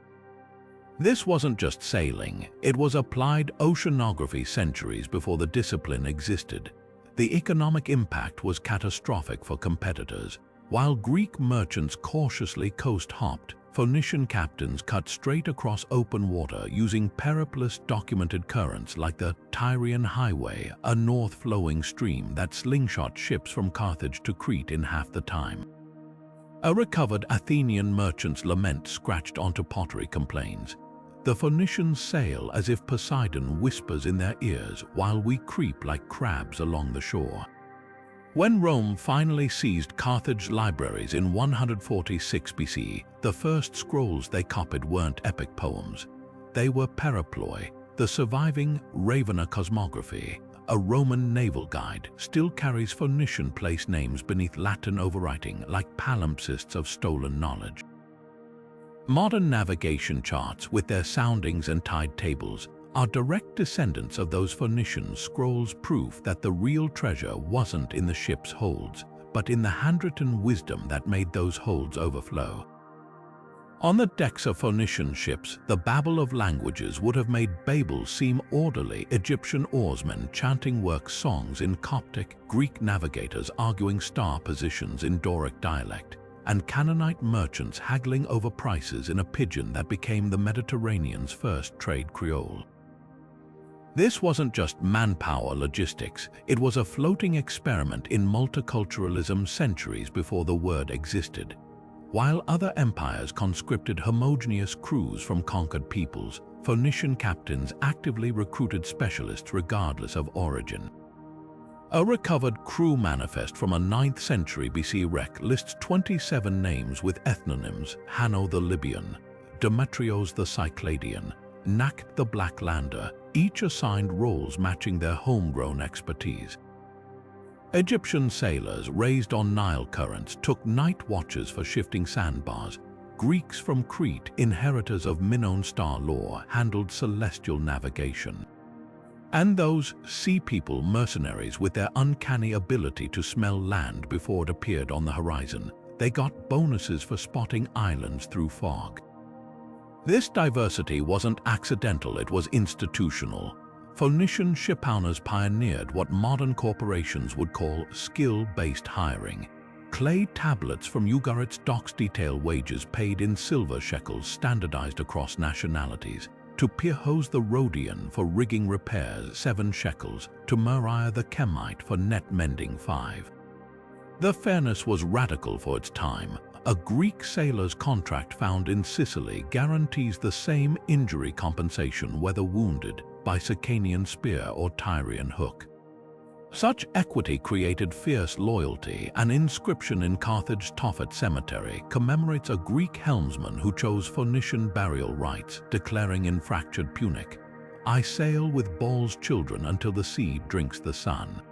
This wasn't just sailing, it was applied oceanography centuries before the discipline existed. The economic impact was catastrophic for competitors. While Greek merchants cautiously coast-hopped, Phoenician captains cut straight across open water using periplous documented currents like the Tyrian highway, a north-flowing stream that slingshot ships from Carthage to Crete in half the time. A recovered Athenian merchant's lament scratched onto pottery complains, "The Phoenicians sail as if Poseidon whispers in their ears while we creep like crabs along the shore." When Rome finally seized Carthage libraries in 146 BC, the first scrolls they copied weren't epic poems. They were periploi. The surviving Ravenna cosmography, a Roman naval guide, still carries Phoenician place names beneath Latin overwriting like palimpsests of stolen knowledge. Modern navigation charts, with their soundings and tide tables, are direct descendants of those Phoenician scrolls, proof that the real treasure wasn't in the ship's holds, but in the handwritten wisdom that made those holds overflow. On the decks of Phoenician ships, the babble of languages would have made Babel seem orderly, Egyptian oarsmen chanting work songs in Coptic, Greek navigators arguing star positions in Doric dialect, and Canaanite merchants haggling over prices in a pidgin that became the Mediterranean's first trade creole. This wasn't just manpower logistics, it was a floating experiment in multiculturalism centuries before the word existed. While other empires conscripted homogeneous crews from conquered peoples, Phoenician captains actively recruited specialists regardless of origin. A recovered crew manifest from a 9th century BC wreck lists 27 names with ethnonyms: Hanno the Libyan, Demetrios the Cycladian, Nak the Blacklander, each assigned roles matching their homegrown expertise. Egyptian sailors raised on Nile currents took night watches for shifting sandbars. Greeks from Crete, inheritors of Minoan star lore, handled celestial navigation. And those sea people mercenaries, with their uncanny ability to smell land before it appeared on the horizon, they got bonuses for spotting islands through fog. This diversity wasn't accidental, it was institutional. Phoenician shipowners pioneered what modern corporations would call skill-based hiring. Clay tablets from Ugarit's docks detail wages paid in silver shekels standardized across nationalities. To Pirhos the Rhodian for rigging repairs, 7 shekels, to Moriah the Chemite for net mending, 5. The fairness was radical for its time. A Greek sailor's contract found in Sicily guarantees the same injury compensation whether wounded by Sicanian spear or Tyrian hook. Such equity created fierce loyalty. An inscription in Carthage's Tophet cemetery commemorates a Greek helmsman who chose Phoenician burial rites, declaring in fractured Punic, "I sail with Baal's children until the sea drinks the sun."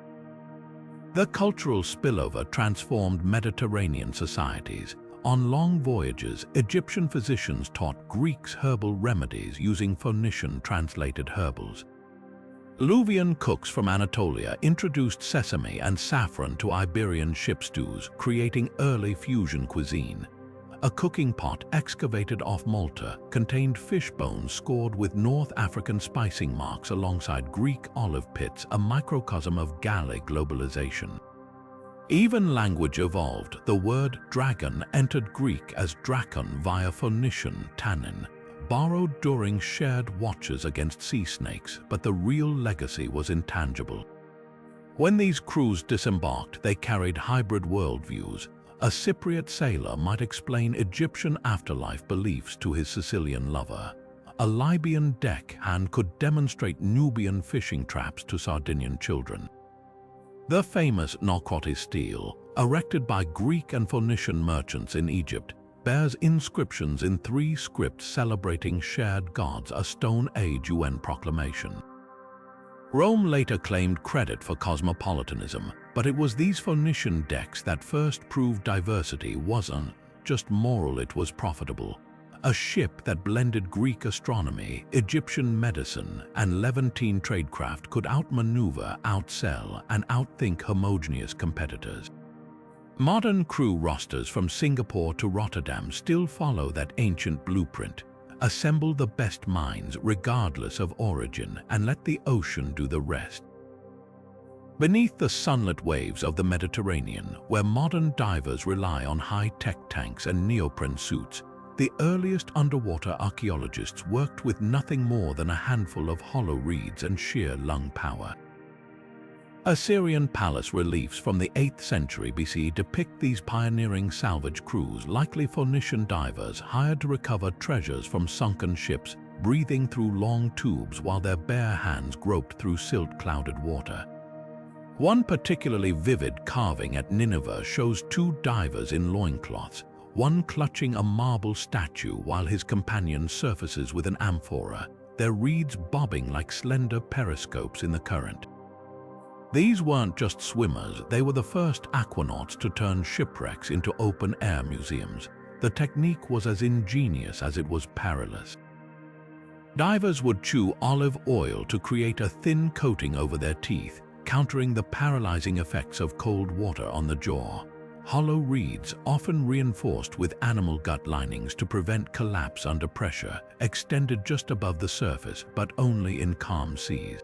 The cultural spillover transformed Mediterranean societies. On long voyages, Egyptian physicians taught Greeks herbal remedies using Phoenician translated herbals. Luvian cooks from Anatolia introduced sesame and saffron to Iberian ship stews, creating early fusion cuisine. A cooking pot excavated off Malta contained fish bones scored with North African spicing marks alongside Greek olive pits, a microcosm of galley globalization. Even language evolved. The word dragon entered Greek as drakon via Phoenician tannin, borrowed during shared watches against sea snakes, but the real legacy was intangible. When these crews disembarked, they carried hybrid worldviews, A Cypriot sailor might explain Egyptian afterlife beliefs to his Sicilian lover. A Libyan deckhand could demonstrate Nubian fishing traps to Sardinian children. The famous Nokoti stele, erected by Greek and Phoenician merchants in Egypt, bears inscriptions in 3 scripts celebrating shared gods, a Stone Age UN proclamation. Rome later claimed credit for cosmopolitanism, but it was these Phoenician decks that first proved diversity wasn't just moral, it was profitable. A ship that blended Greek astronomy, Egyptian medicine, and Levantine tradecraft could outmaneuver, outsell, and outthink homogeneous competitors. Modern crew rosters from Singapore to Rotterdam still follow that ancient blueprint. Assemble the best minds regardless of origin and let the ocean do the rest. Beneath the sunlit waves of the Mediterranean, where modern divers rely on high-tech tanks and neoprene suits, the earliest underwater archaeologists worked with nothing more than a handful of hollow reeds and sheer lung power. Assyrian palace reliefs from the 8th century BC depict these pioneering salvage crews, likely Phoenician divers hired to recover treasures from sunken ships, breathing through long tubes while their bare hands groped through silt-clouded water. One particularly vivid carving at Nineveh shows 2 divers in loincloths, one clutching a marble statue while his companion surfaces with an amphora, their reeds bobbing like slender periscopes in the current. These weren't just swimmers, they were the first aquanauts to turn shipwrecks into open-air museums. The technique was as ingenious as it was perilous. Divers would chew olive oil to create a thin coating over their teeth, countering the paralyzing effects of cold water on the jaw. Hollow reeds, often reinforced with animal gut linings to prevent collapse under pressure, extended just above the surface, but only in calm seas.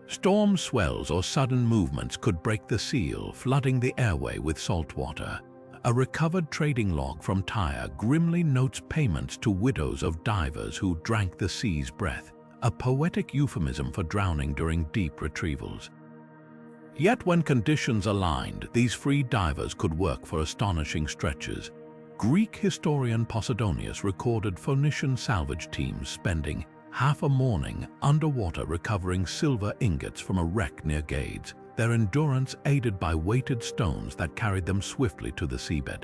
Storm swells or sudden movements could break the seal, flooding the airway with salt water. A recovered trading log from Tyre grimly notes payments to widows of divers who drank the sea's breath, a poetic euphemism for drowning during deep retrievals. Yet when conditions aligned, these free divers could work for astonishing stretches. Greek historian Posidonius recorded Phoenician salvage teams spending half a morning underwater recovering silver ingots from a wreck near Gades, their endurance aided by weighted stones that carried them swiftly to the seabed.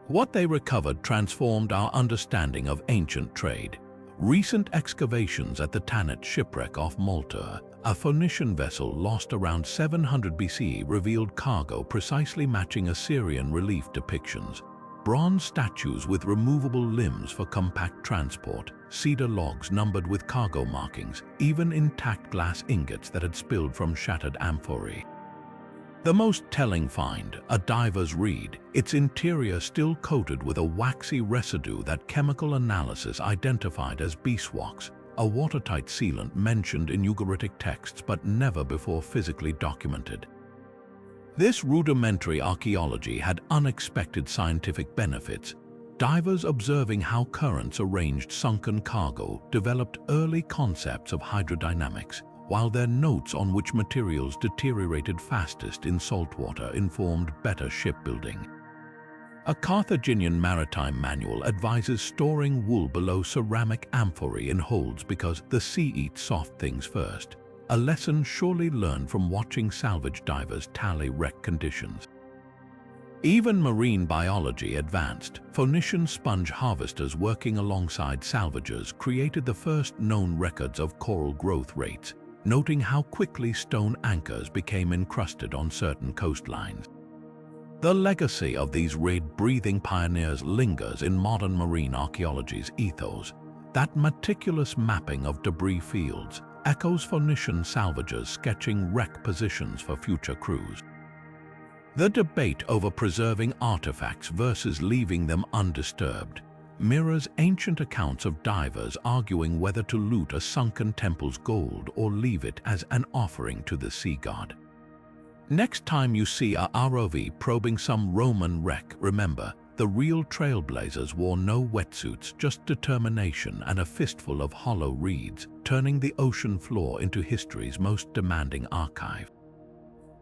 What they recovered transformed our understanding of ancient trade. Recent excavations at the Tanit shipwreck off Malta, a Phoenician vessel lost around 700 BC, revealed cargo precisely matching Assyrian relief depictions. Bronze statues with removable limbs for compact transport, cedar logs numbered with cargo markings, even intact glass ingots that had spilled from shattered amphorae. The most telling find, a diver's reed, its interior still coated with a waxy residue that chemical analysis identified as beeswax, a watertight sealant mentioned in Ugaritic texts but never before physically documented. This rudimentary archaeology had unexpected scientific benefits. Divers observing how currents arranged sunken cargo developed early concepts of hydrodynamics, while their notes on which materials deteriorated fastest in saltwater informed better shipbuilding. A Carthaginian maritime manual advises storing wool below ceramic amphorae in holds because the sea eats soft things first, a lesson surely learned from watching salvage divers tally wreck conditions. Even marine biology advanced. Phoenician sponge harvesters working alongside salvagers created the first known records of coral growth rates, noting how quickly stone anchors became encrusted on certain coastlines. The legacy of these reed-breathing pioneers lingers in modern marine archaeology's ethos. That meticulous mapping of debris fields echoes Phoenician salvagers sketching wreck positions for future crews. The debate over preserving artifacts versus leaving them undisturbed mirrors ancient accounts of divers arguing whether to loot a sunken temple's gold or leave it as an offering to the sea god. Next time you see a ROV probing some Roman wreck, remember, the real trailblazers wore no wetsuits, just determination and a fistful of hollow reeds, turning the ocean floor into history's most demanding archive.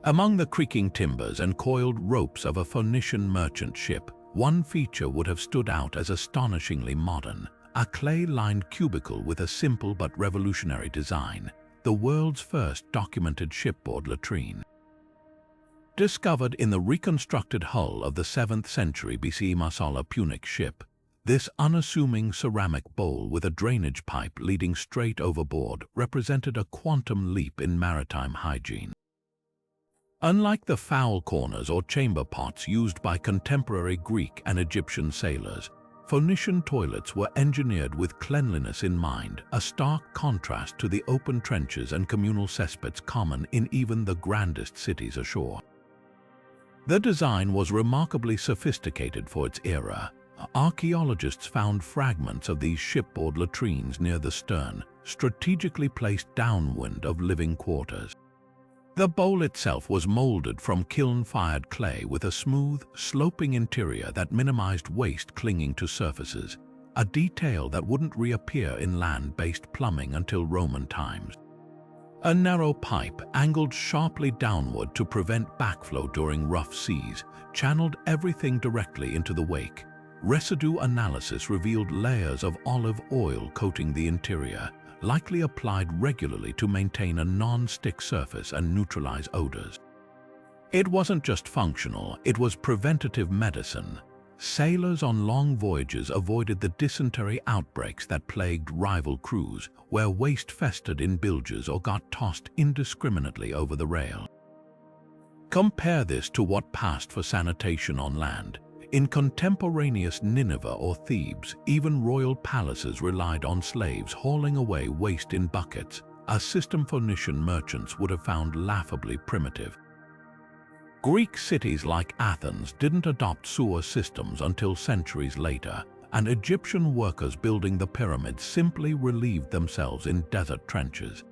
Among the creaking timbers and coiled ropes of a Phoenician merchant ship, one feature would have stood out as astonishingly modern: a clay-lined cubicle with a simple but revolutionary design, the world's first documented shipboard latrine. Discovered in the reconstructed hull of the 7th century BC Marsala Punic ship, this unassuming ceramic bowl with a drainage pipe leading straight overboard represented a quantum leap in maritime hygiene. Unlike the foul corners or chamber pots used by contemporary Greek and Egyptian sailors, Phoenician toilets were engineered with cleanliness in mind, a stark contrast to the open trenches and communal cesspits common in even the grandest cities ashore. The design was remarkably sophisticated for its era. Archaeologists found fragments of these shipboard latrines near the stern, strategically placed downwind of living quarters. The bowl itself was molded from kiln-fired clay with a smooth, sloping interior that minimized waste clinging to surfaces, a detail that wouldn't reappear in land-based plumbing until Roman times. A narrow pipe, angled sharply downward to prevent backflow during rough seas, channeled everything directly into the wake. Residue analysis revealed layers of olive oil coating the interior, likely applied regularly to maintain a non-stick surface and neutralize odors. It wasn't just functional, it was preventative medicine. Sailors on long voyages avoided the dysentery outbreaks that plagued rival crews, where waste festered in bilges or got tossed indiscriminately over the rail. Compare this to what passed for sanitation on land. In contemporaneous Nineveh or Thebes, even royal palaces relied on slaves hauling away waste in buckets, a system Phoenician merchants would have found laughably primitive. Greek cities like Athens didn't adopt sewer systems until centuries later, and Egyptian workers building the pyramids simply relieved themselves in desert trenches.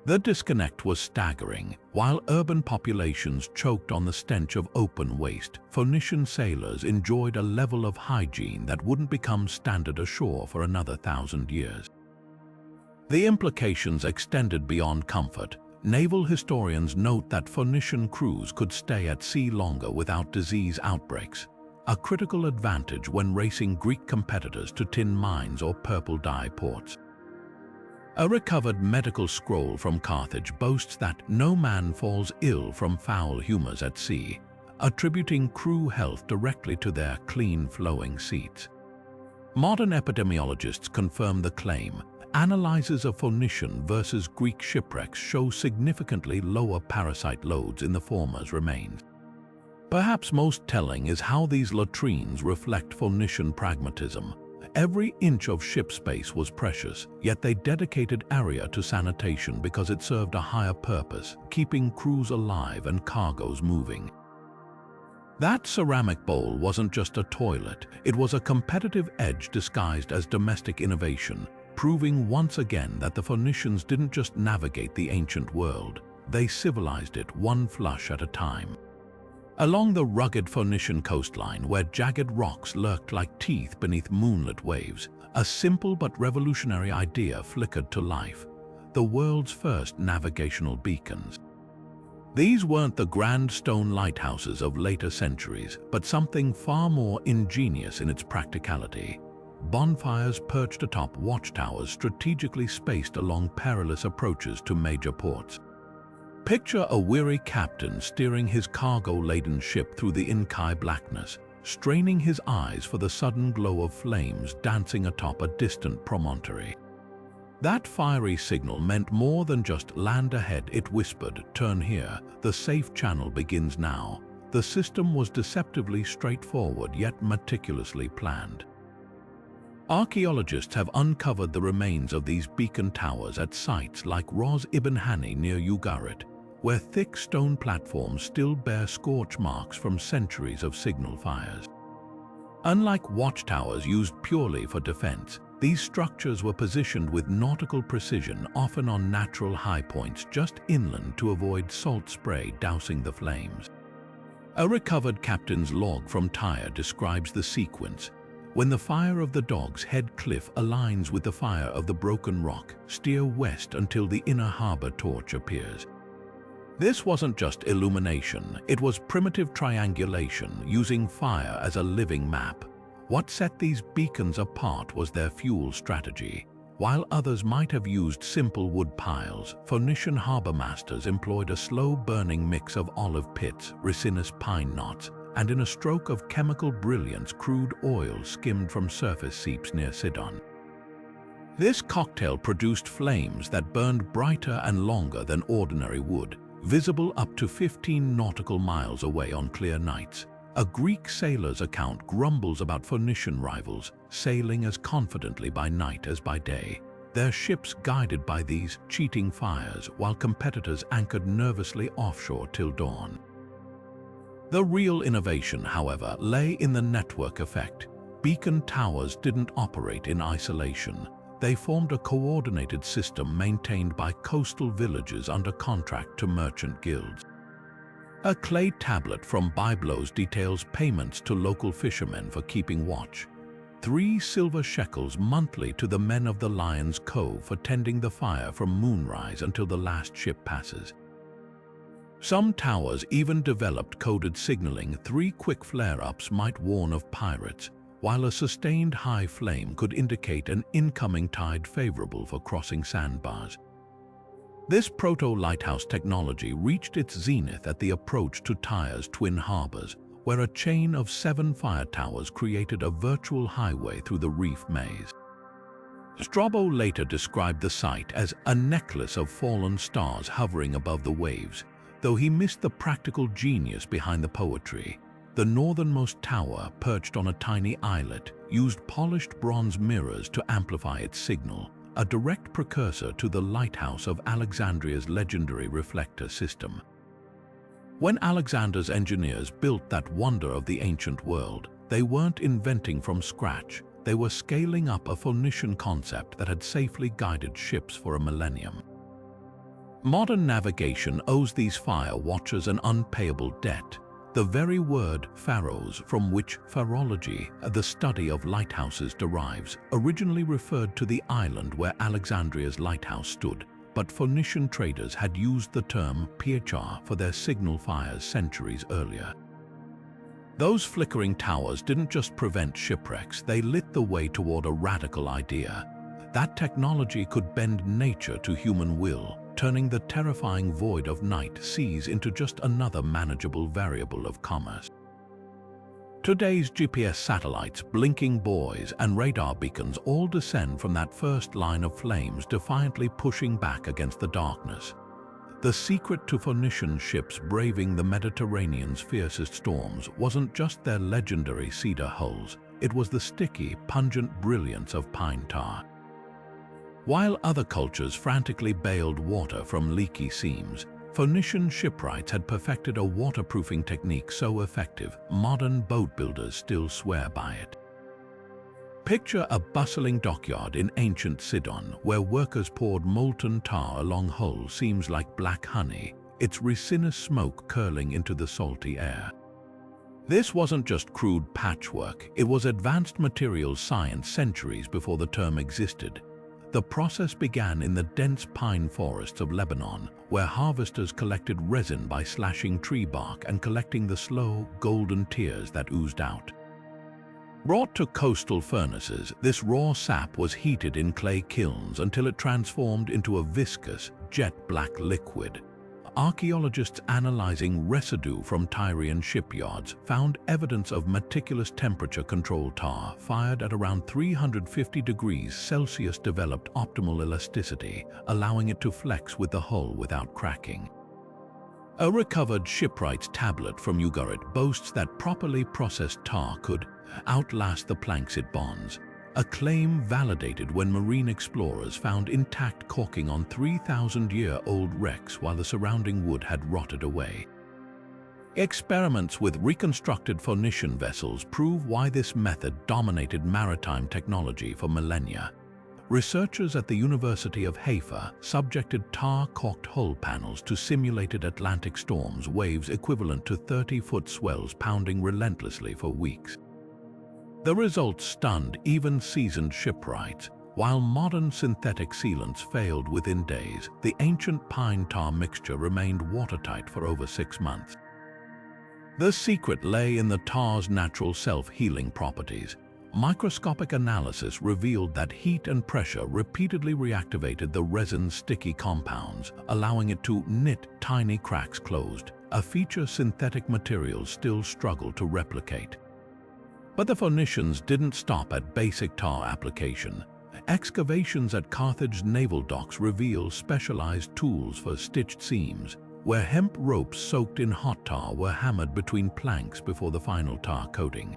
The disconnect was staggering. While urban populations choked on the stench of open waste, Phoenician sailors enjoyed a level of hygiene that wouldn't become standard ashore for another 1,000 years. The implications extended beyond comfort. Naval historians note that Phoenician crews could stay at sea longer without disease outbreaks, a critical advantage when racing Greek competitors to tin mines or purple dye ports. A recovered medical scroll from Carthage boasts that no man falls ill from foul humors at sea, attributing crew health directly to their clean flowing seats. Modern epidemiologists confirm the claim. Analyses of Phoenician versus Greek shipwrecks show significantly lower parasite loads in the former's remains. Perhaps most telling is how these latrines reflect Phoenician pragmatism. Every inch of ship space was precious, yet they dedicated area to sanitation because it served a higher purpose, keeping crews alive and cargoes moving. That ceramic bowl wasn't just a toilet, it was a competitive edge disguised as domestic innovation, proving once again that the Phoenicians didn't just navigate the ancient world, they civilized it one flush at a time. Along the rugged Phoenician coastline, where jagged rocks lurked like teeth beneath moonlit waves, a simple but revolutionary idea flickered to life: the world's first navigational beacons. These weren't the grand stone lighthouses of later centuries, but something far more ingenious in its practicality. Bonfires perched atop watchtowers strategically spaced along perilous approaches to major ports. Picture a weary captain steering his cargo-laden ship through the inky blackness, straining his eyes for the sudden glow of flames dancing atop a distant promontory. That fiery signal meant more than just land ahead. It whispered, "Turn here, the safe channel begins now." The system was deceptively straightforward yet meticulously planned. Archaeologists have uncovered the remains of these beacon towers at sites like Ras Ibn Hani near Ugarit, where thick stone platforms still bear scorch marks from centuries of signal fires. Unlike watchtowers used purely for defense, these structures were positioned with nautical precision, often on natural high points just inland to avoid salt spray dousing the flames. A recovered captain's log from Tyre describes the sequence. When the fire of the Dog's Head cliff aligns with the fire of the Broken Rock, steer west until the inner harbor torch appears. This wasn't just illumination, it was primitive triangulation using fire as a living map. What set these beacons apart was their fuel strategy. While others might have used simple wood piles, Phoenician harbor masters employed a slow-burning mix of olive pits, resinous pine knots, and in a stroke of chemical brilliance, crude oil skimmed from surface seeps near Sidon. This cocktail produced flames that burned brighter and longer than ordinary wood, visible up to 15 nautical miles away on clear nights. A Greek sailor's account grumbles about Phoenician rivals sailing as confidently by night as by day, their ships guided by these cheating fires while competitors anchored nervously offshore till dawn. The real innovation, however, lay in the network effect. Beacon towers didn't operate in isolation. They formed a coordinated system maintained by coastal villages under contract to merchant guilds. A clay tablet from Byblos details payments to local fishermen for keeping watch. 3 silver shekels monthly to the men of the Lion's Cove for tending the fire from moonrise until the last ship passes. Some towers even developed coded signaling. 3 quick flare-ups might warn of pirates, while a sustained high flame could indicate an incoming tide favorable for crossing sandbars. This proto-lighthouse technology reached its zenith at the approach to Tyre's twin harbors, where a chain of 7 fire towers created a virtual highway through the reef maze. Strabo later described the site as a necklace of fallen stars hovering above the waves, though he missed the practical genius behind the poetry. The northernmost tower, perched on a tiny islet, used polished bronze mirrors to amplify its signal, a direct precursor to the lighthouse of Alexandria's legendary reflector system. When Alexander's engineers built that wonder of the ancient world, they weren't inventing from scratch. They were scaling up a Phoenician concept that had safely guided ships for a millennium. Modern navigation owes these fire watchers an unpayable debt. The very word pharos, from which pharology, the study of lighthouses, derives, originally referred to the island where Alexandria's lighthouse stood, but Phoenician traders had used the term piechar for their signal fires centuries earlier. Those flickering towers didn't just prevent shipwrecks, they lit the way toward a radical idea. That technology could bend nature to human will, turning the terrifying void of night seas into just another manageable variable of commerce. Today's GPS satellites, blinking buoys, and radar beacons all descend from that first line of flames, defiantly pushing back against the darkness. The secret to Phoenician ships braving the Mediterranean's fiercest storms wasn't just their legendary cedar hulls, it was the sticky, pungent brilliance of pine tar. While other cultures frantically bailed water from leaky seams, Phoenician shipwrights had perfected a waterproofing technique so effective, modern boat builders still swear by it. Picture a bustling dockyard in ancient Sidon, where workers poured molten tar along hull seams like black honey, its resinous smoke curling into the salty air. This wasn't just crude patchwork, it was advanced materials science centuries before the term existed. The process began in the dense pine forests of Lebanon, where harvesters collected resin by slashing tree bark and collecting the slow, golden tears that oozed out. Brought to coastal furnaces, this raw sap was heated in clay kilns until it transformed into a viscous, jet-black liquid. Archaeologists analyzing residue from Tyrian shipyards found evidence of meticulous temperature-controlled tar fired at around 350 degrees Celsius developed optimal elasticity, allowing it to flex with the hull without cracking. A recovered shipwright's tablet from Ugarit boasts that properly processed tar could outlast the planks it bonds, a claim validated when marine explorers found intact caulking on 3,000-year-old wrecks while the surrounding wood had rotted away. Experiments with reconstructed Phoenician vessels prove why this method dominated maritime technology for millennia. Researchers at the University of Haifa subjected tar-caulked hull panels to simulated Atlantic storms, waves equivalent to 30-foot swells pounding relentlessly for weeks. The results stunned even seasoned shipwrights. While modern synthetic sealants failed within days, the ancient pine tar mixture remained watertight for over 6 months. The secret lay in the tar's natural self-healing properties. Microscopic analysis revealed that heat and pressure repeatedly reactivated the resin's sticky compounds, allowing it to knit tiny cracks closed, a feature synthetic materials still struggle to replicate. But the Phoenicians didn't stop at basic tar application. Excavations at Carthage's naval docks reveal specialized tools for stitched seams, where hemp ropes soaked in hot tar were hammered between planks before the final tar coating.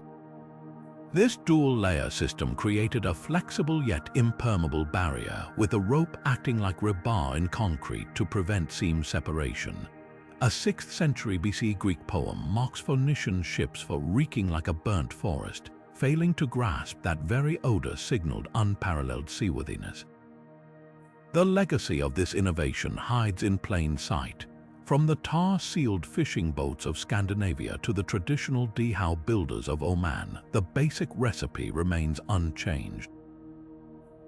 This dual-layer system created a flexible yet impermeable barrier, with a rope acting like rebar in concrete to prevent seam separation. A 6th century BC Greek poem mocks Phoenician ships for reeking like a burnt forest, failing to grasp that very odor signaled unparalleled seaworthiness. The legacy of this innovation hides in plain sight. From the tar-sealed fishing boats of Scandinavia to the traditional dhow builders of Oman, the basic recipe remains unchanged.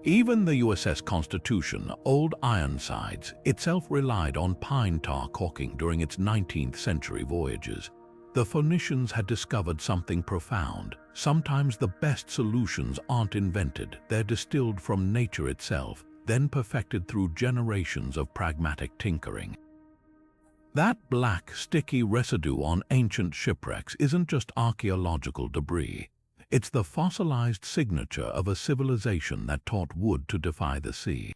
Even the USS Constitution, Old Ironsides, itself relied on pine tar caulking during its 19th century voyages. The Phoenicians had discovered something profound. Sometimes the best solutions aren't invented, they're distilled from nature itself, then perfected through generations of pragmatic tinkering. That black, sticky residue on ancient shipwrecks isn't just archaeological debris. It's the fossilized signature of a civilization that taught wood to defy the sea.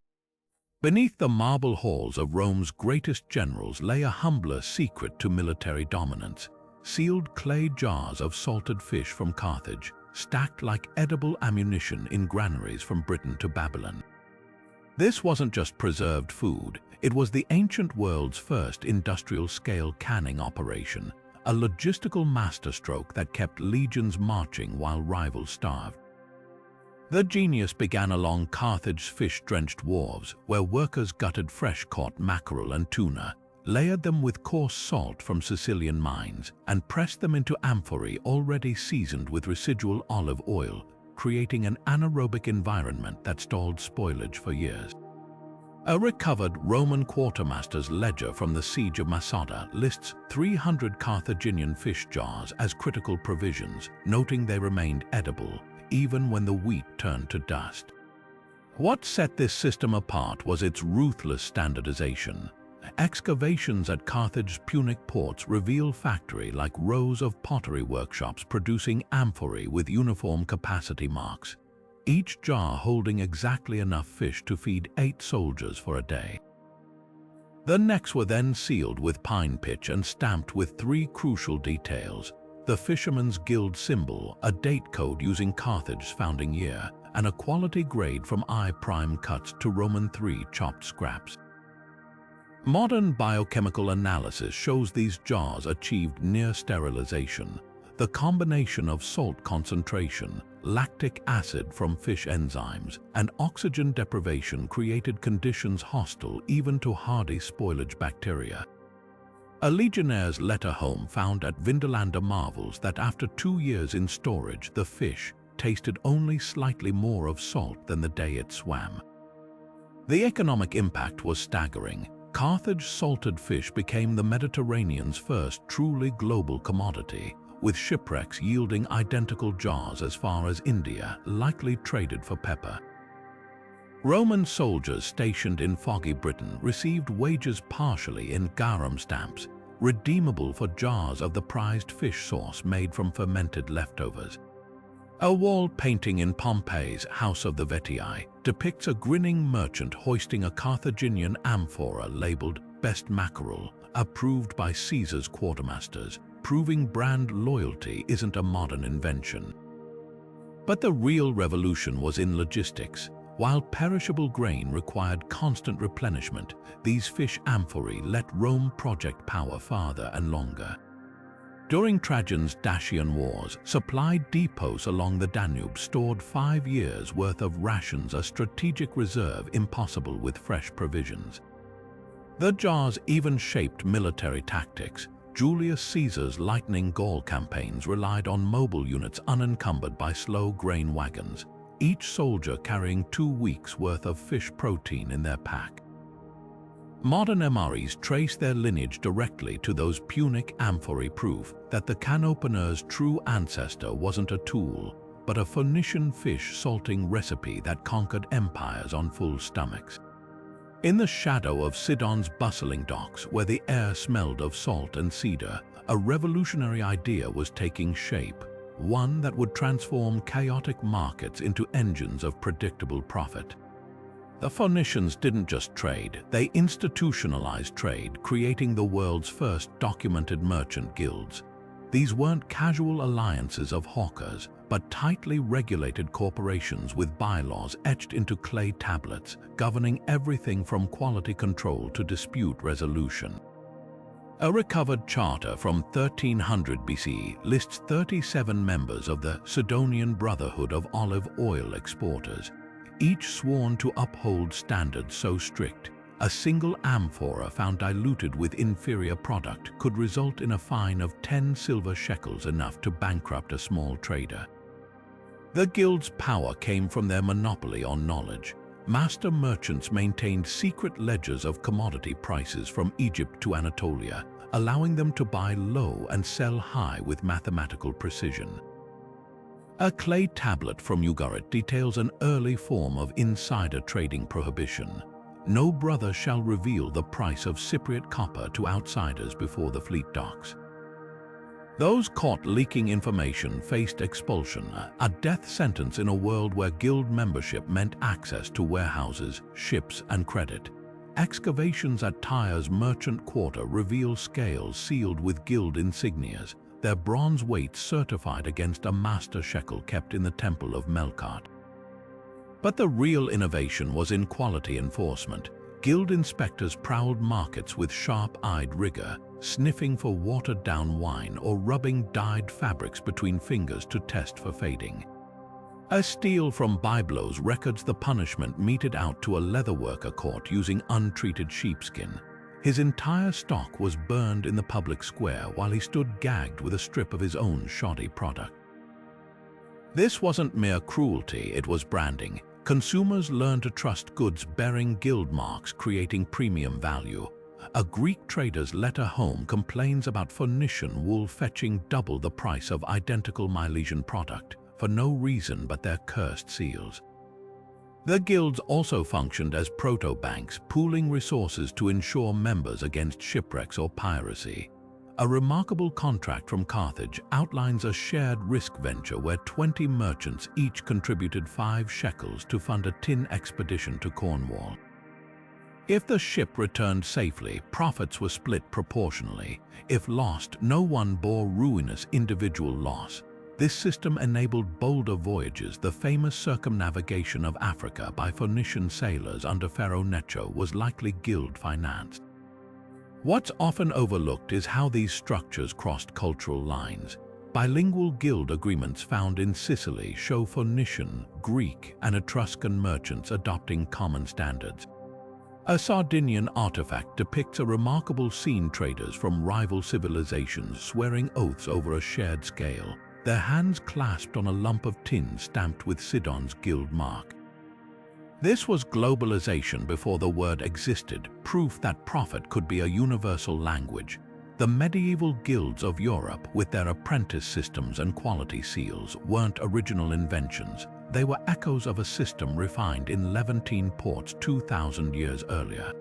Beneath the marble halls of Rome's greatest generals lay a humbler secret to military dominance: sealed clay jars of salted fish from Carthage, stacked like edible ammunition in granaries from Britain to Babylon. This wasn't just preserved food, it was the ancient world's first industrial-scale canning operation, a logistical masterstroke that kept legions marching while rivals starved. The genius began along Carthage's fish-drenched wharves, where workers gutted fresh-caught mackerel and tuna, layered them with coarse salt from Sicilian mines, and pressed them into amphorae already seasoned with residual olive oil, creating an anaerobic environment that stalled spoilage for years. A recovered Roman quartermaster's ledger from the siege of Masada lists 300 Carthaginian fish jars as critical provisions, noting they remained edible even when the wheat turned to dust. What set this system apart was its ruthless standardization. Excavations at Carthage's Punic ports reveal factory-like rows of pottery workshops producing amphorae with uniform capacity marks, each jar holding exactly enough fish to feed 8 soldiers for a day. The necks were then sealed with pine pitch and stamped with 3 crucial details: the Fisherman's Guild symbol, a date code using Carthage's founding year, and a quality grade from I prime cuts to Roman III chopped scraps. Modern biochemical analysis shows these jars achieved near sterilization. The combination of salt concentration, lactic acid from fish enzymes, and oxygen deprivation created conditions hostile even to hardy spoilage bacteria. A legionnaire's letter home found at Vindolanda marvels that after 2 years in storage, the fish tasted only slightly more of salt than the day it swam. The economic impact was staggering. Carthage salted fish became the Mediterranean's first truly global commodity, with shipwrecks yielding identical jars as far as India, likely traded for pepper. Roman soldiers stationed in foggy Britain received wages partially in garum stamps, redeemable for jars of the prized fish sauce made from fermented leftovers. A wall painting in Pompey's House of the Vetii depicts a grinning merchant hoisting a Carthaginian amphora labeled Best Mackerel, approved by Caesar's quartermasters, proving brand loyalty isn't a modern invention. But the real revolution was in logistics. While perishable grain required constant replenishment, these fish amphorae let Rome project power farther and longer. During Trajan's Dacian Wars, supply depots along the Danube stored 5 years' worth of rations, a strategic reserve impossible with fresh provisions. The jars even shaped military tactics. Julius Caesar's lightning Gaul campaigns relied on mobile units unencumbered by slow grain wagons, each soldier carrying 2 weeks' worth of fish protein in their pack. Modern MREs trace their lineage directly to those Punic amphorae, proof that the can opener's true ancestor wasn't a tool, but a Phoenician fish salting recipe that conquered empires on full stomachs. In the shadow of Sidon's bustling docks, where the air smelled of salt and cedar, a revolutionary idea was taking shape, one that would transform chaotic markets into engines of predictable profit. The Phoenicians didn't just trade, they institutionalized trade, creating the world's first documented merchant guilds. These weren't casual alliances of hawkers, but tightly regulated corporations with bylaws etched into clay tablets, governing everything from quality control to dispute resolution. A recovered charter from 1300 BC lists 37 members of the Sidonian Brotherhood of Olive Oil Exporters, each sworn to uphold standards so strict, a single amphora found diluted with inferior product could result in a fine of 10 silver shekels, enough to bankrupt a small trader. The guild's power came from their monopoly on knowledge. Master merchants maintained secret ledgers of commodity prices from Egypt to Anatolia, allowing them to buy low and sell high with mathematical precision. A clay tablet from Ugarit details an early form of insider trading prohibition. No brother shall reveal the price of Cypriot copper to outsiders before the fleet docks. Those caught leaking information faced expulsion, a death sentence in a world where guild membership meant access to warehouses, ships, and credit. Excavations at Tyre's merchant quarter reveal scales sealed with guild insignias, their bronze weights certified against a master shekel kept in the temple of Melkart. But the real innovation was in quality enforcement. Guild inspectors prowled markets with sharp-eyed rigor, sniffing for watered-down wine or rubbing dyed fabrics between fingers to test for fading. A steal from Byblos records the punishment meted out to a leatherworker caught using untreated sheepskin. His entire stock was burned in the public square while he stood gagged with a strip of his own shoddy product. This wasn't mere cruelty, it was branding. Consumers learned to trust goods bearing guild marks, creating premium value. A Greek trader's letter home complains about Phoenician wool fetching double the price of identical Milesian product, for no reason but their cursed seals. The guilds also functioned as proto-banks, pooling resources to insure members against shipwrecks or piracy. A remarkable contract from Carthage outlines a shared risk venture where 20 merchants each contributed 5 shekels to fund a tin expedition to Cornwall. If the ship returned safely, profits were split proportionally. If lost, no one bore ruinous individual loss. This system enabled bolder voyages. The famous circumnavigation of Africa by Phoenician sailors under Pharaoh Necho was likely guild-financed. What's often overlooked is how these structures crossed cultural lines. Bilingual guild agreements found in Sicily show Phoenician, Greek, and Etruscan merchants adopting common standards. A Sardinian artifact depicts a remarkable scene: traders from rival civilizations swearing oaths over a shared scale, their hands clasped on a lump of tin stamped with Sidon's guild mark. This was globalization before the word existed, proof that profit could be a universal language. The medieval guilds of Europe, with their apprentice systems and quality seals, weren't original inventions. They were echoes of a system refined in Levantine ports 2,000 years earlier.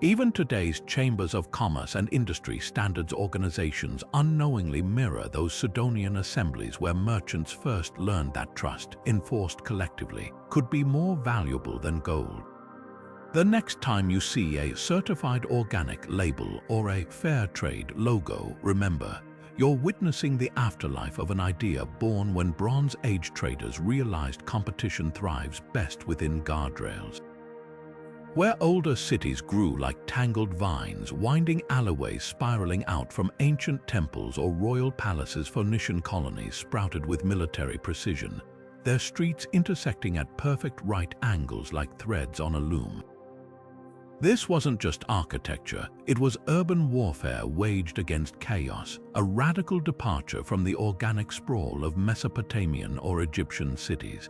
Even today's chambers of commerce and industry standards organizations unknowingly mirror those Sidonian assemblies where merchants first learned that trust, enforced collectively, could be more valuable than gold. The next time you see a certified organic label or a fair trade logo, remember, you're witnessing the afterlife of an idea born when Bronze Age traders realized competition thrives best within guardrails. Where older cities grew like tangled vines, winding alleyways spiraling out from ancient temples or royal palaces, Phoenician colonies sprouted with military precision, their streets intersecting at perfect right angles like threads on a loom. This wasn't just architecture, it was urban warfare waged against chaos, a radical departure from the organic sprawl of Mesopotamian or Egyptian cities.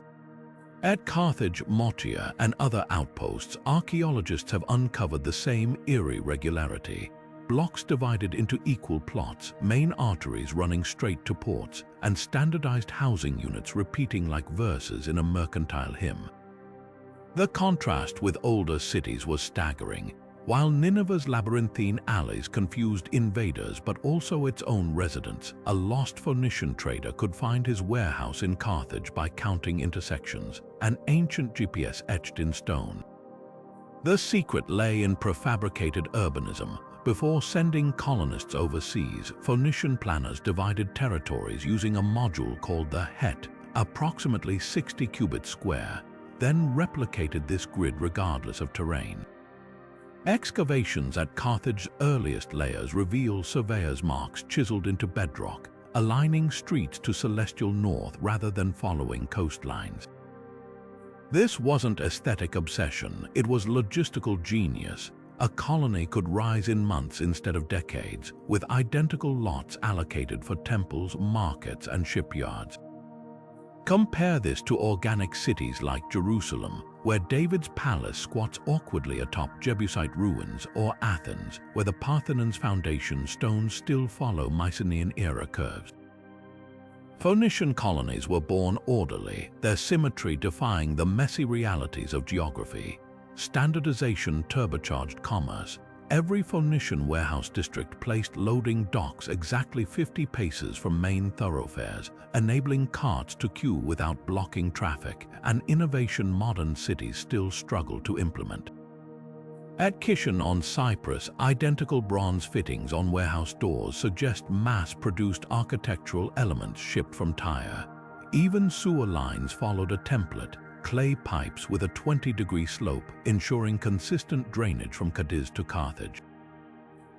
At Carthage, Motia, and other outposts, archaeologists have uncovered the same eerie regularity. Blocks divided into equal plots, main arteries running straight to ports, and standardized housing units repeating like verses in a mercantile hymn. The contrast with older cities was staggering. While Nineveh's labyrinthine alleys confused invaders but also its own residents, a lost Phoenician trader could find his warehouse in Carthage by counting intersections, an ancient GPS etched in stone. The secret lay in prefabricated urbanism. Before sending colonists overseas, Phoenician planners divided territories using a module called the het, approximately 60 cubits square, then replicated this grid regardless of terrain. Excavations at Carthage's earliest layers reveal surveyors' marks chiseled into bedrock, aligning streets to celestial north rather than following coastlines. This wasn't aesthetic obsession, it was logistical genius. A colony could rise in months instead of decades, with identical lots allocated for temples, markets, and shipyards. Compare this to organic cities like Jerusalem, where David's palace squats awkwardly atop Jebusite ruins, or Athens, where the Parthenon's foundation stones still follow Mycenaean-era curves. Phoenician colonies were born orderly, their symmetry defying the messy realities of geography. Standardization turbocharged commerce. Every Phoenician warehouse district placed loading docks exactly 50 paces from main thoroughfares, enabling carts to queue without blocking traffic, an innovation modern cities still struggle to implement. At Kishon on Cyprus, identical bronze fittings on warehouse doors suggest mass-produced architectural elements shipped from Tyre. Even sewer lines followed a template, clay pipes with a 20-degree slope, ensuring consistent drainage from Cadiz to Carthage.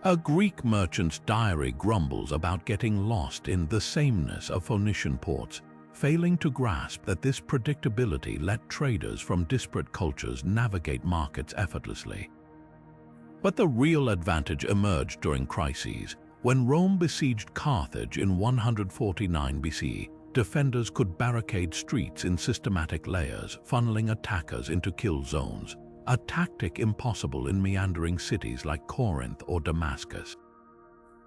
A Greek merchant's diary grumbles about getting lost in the sameness of Phoenician ports, failing to grasp that this predictability let traders from disparate cultures navigate markets effortlessly. But the real advantage emerged during crises. When Rome besieged Carthage in 149 BC, defenders could barricade streets in systematic layers, funneling attackers into kill zones, a tactic impossible in meandering cities like Corinth or Damascus.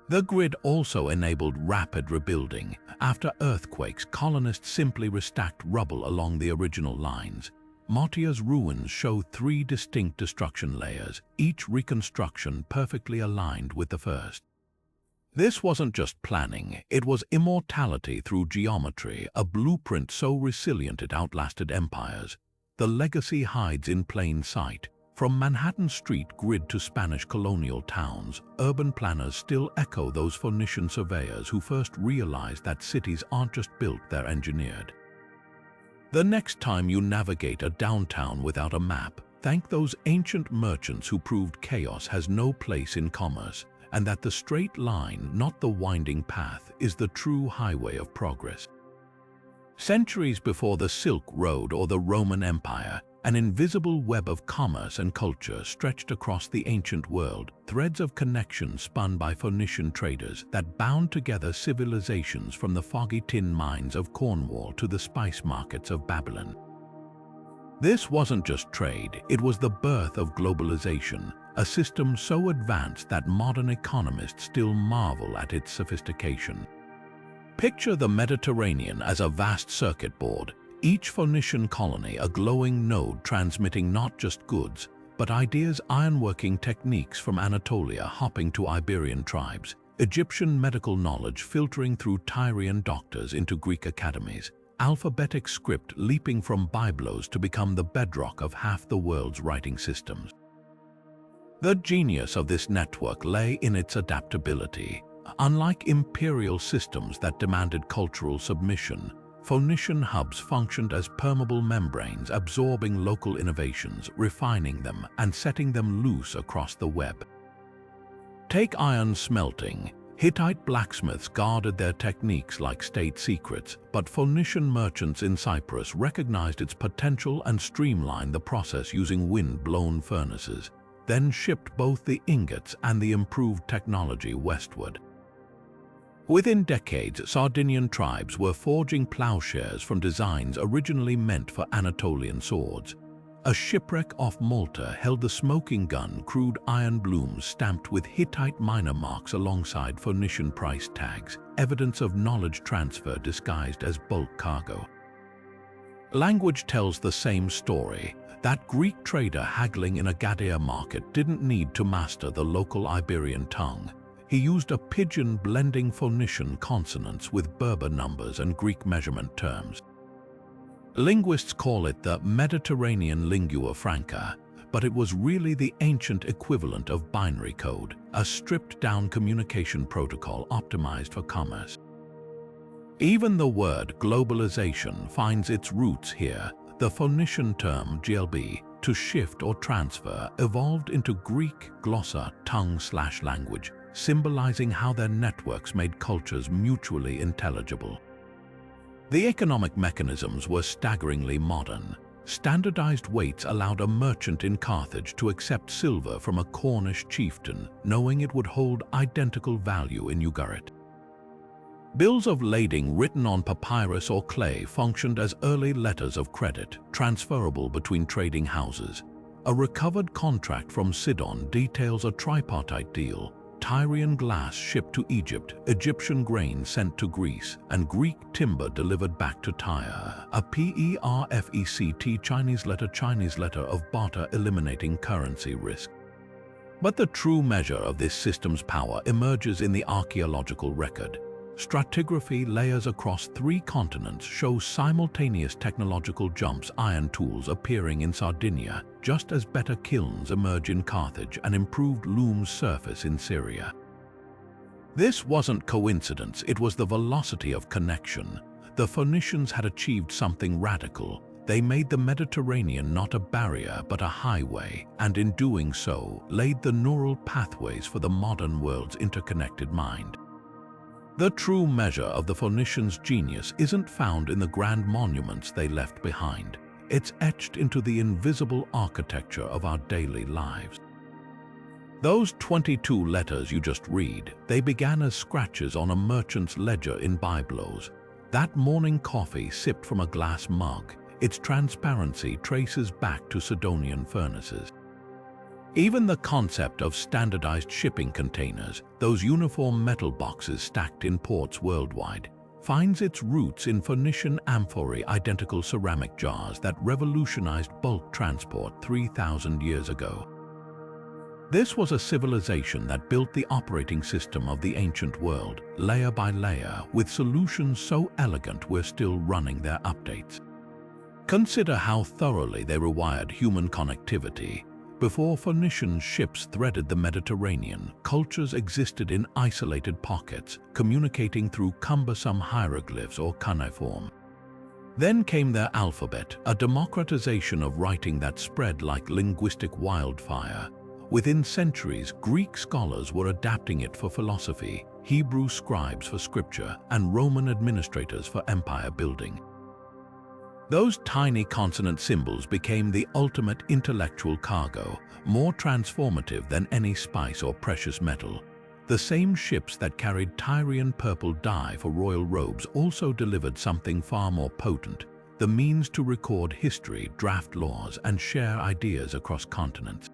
The grid also enabled rapid rebuilding. After earthquakes, colonists simply restacked rubble along the original lines. Motia's ruins show 3 distinct destruction layers, each reconstruction perfectly aligned with the first. This wasn't just planning, it was immortality through geometry, a blueprint so resilient it outlasted empires. The legacy hides in plain sight. From Manhattan Street grid to Spanish colonial towns, urban planners still echo those Phoenician surveyors who first realized that cities aren't just built, they're engineered. The next time you navigate a downtown without a map, thank those ancient merchants who proved chaos has no place in commerce, and that the straight line, not the winding path, is the true highway of progress. Centuries before the Silk Road or the Roman Empire, an invisible web of commerce and culture stretched across the ancient world, threads of connection spun by Phoenician traders that bound together civilizations from the foggy tin mines of Cornwall to the spice markets of Babylon. This wasn't just trade, it was the birth of globalization, a system so advanced that modern economists still marvel at its sophistication. Picture the Mediterranean as a vast circuit board, each Phoenician colony a glowing node transmitting not just goods, but ideas, ironworking techniques from Anatolia hopping to Iberian tribes, Egyptian medical knowledge filtering through Tyrian doctors into Greek academies, alphabetic script leaping from biblos to become the bedrock of half the world's writing systems. The genius of this network lay in its adaptability. Unlike imperial systems that demanded cultural submission, Phoenician hubs functioned as permeable membranes, absorbing local innovations, refining them, and setting them loose across the web. Take iron smelting. Hittite blacksmiths guarded their techniques like state secrets, but Phoenician merchants in Cyprus recognized its potential and streamlined the process using wind-blown furnaces, then shipped both the ingots and the improved technology westward. Within decades, Sardinian tribes were forging plowshares from designs originally meant for Anatolian swords. A shipwreck off Malta held the smoking gun crude iron blooms stamped with Hittite minor marks alongside Phoenician price tags, evidence of knowledge transfer disguised as bulk cargo. Language tells the same story. That Greek trader haggling in a Gadea market didn't need to master the local Iberian tongue. He used a pidgin blending Phoenician consonants with Berber numbers and Greek measurement terms. Linguists call it the Mediterranean lingua franca, but it was really the ancient equivalent of binary code, a stripped-down communication protocol optimized for commerce. Even the word globalization finds its roots here. The Phoenician term glb, to shift or transfer, evolved into Greek glossa, tongue/language, symbolizing how their networks made cultures mutually intelligible. The economic mechanisms were staggeringly modern. Standardized weights allowed a merchant in Carthage to accept silver from a Cornish chieftain, knowing it would hold identical value in Ugarit. Bills of lading written on papyrus or clay functioned as early letters of credit, transferable between trading houses. A recovered contract from Sidon details a tripartite deal: Tyrian glass shipped to Egypt, Egyptian grain sent to Greece, and Greek timber delivered back to Tyre. A perfect Chinese letter of barter, eliminating currency risk. But the true measure of this system's power emerges in the archaeological record. Stratigraphy layers across 3 continents show simultaneous technological jumps, iron tools appearing in Sardinia, just as better kilns emerge in Carthage and improved looms surface in Syria. This wasn't coincidence, it was the velocity of connection. The Phoenicians had achieved something radical. They made the Mediterranean not a barrier but a highway, and in doing so, laid the neural pathways for the modern world's interconnected mind. The true measure of the Phoenicians' genius isn't found in the grand monuments they left behind. It's etched into the invisible architecture of our daily lives. Those 22 letters you just read, they began as scratches on a merchant's ledger in byblos. That morning coffee sipped from a glass mug, its transparency traces back to Sidonian furnaces. Even the concept of standardized shipping containers, those uniform metal boxes stacked in ports worldwide, finds its roots in Phoenician amphorae, identical ceramic jars that revolutionized bulk transport 3,000 years ago. This was a civilization that built the operating system of the ancient world, layer by layer, with solutions so elegant we're still running their updates. Consider how thoroughly they rewired human connectivity. Before Phoenician ships threaded the Mediterranean, cultures existed in isolated pockets, communicating through cumbersome hieroglyphs or cuneiform. Then came their alphabet, a democratization of writing that spread like linguistic wildfire. Within centuries, Greek scholars were adapting it for philosophy, Hebrew scribes for scripture, and Roman administrators for empire building. Those tiny consonant symbols became the ultimate intellectual cargo, more transformative than any spice or precious metal. The same ships that carried Tyrian purple dye for royal robes also delivered something far more potent: the means to record history, draft laws, and share ideas across continents.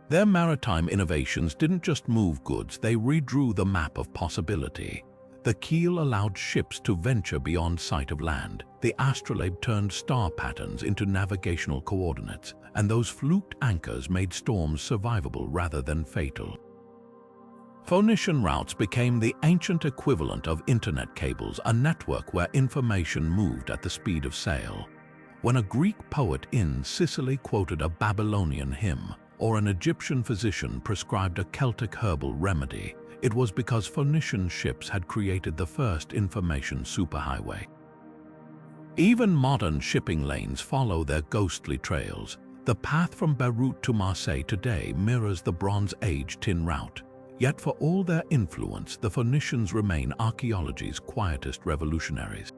Their maritime innovations didn't just move goods, they redrew the map of possibility. The keel allowed ships to venture beyond sight of land. The astrolabe turned star patterns into navigational coordinates, and those fluked anchors made storms survivable rather than fatal. Phoenician routes became the ancient equivalent of internet cables, a network where information moved at the speed of sail. When a Greek poet in Sicily quoted a Babylonian hymn, or an Egyptian physician prescribed a Celtic herbal remedy, it was because Phoenician ships had created the first information superhighway. Even modern shipping lanes follow their ghostly trails. The path from Beirut to Marseille today mirrors the Bronze Age tin route. Yet for all their influence, the Phoenicians remain archaeology's quietest revolutionaries.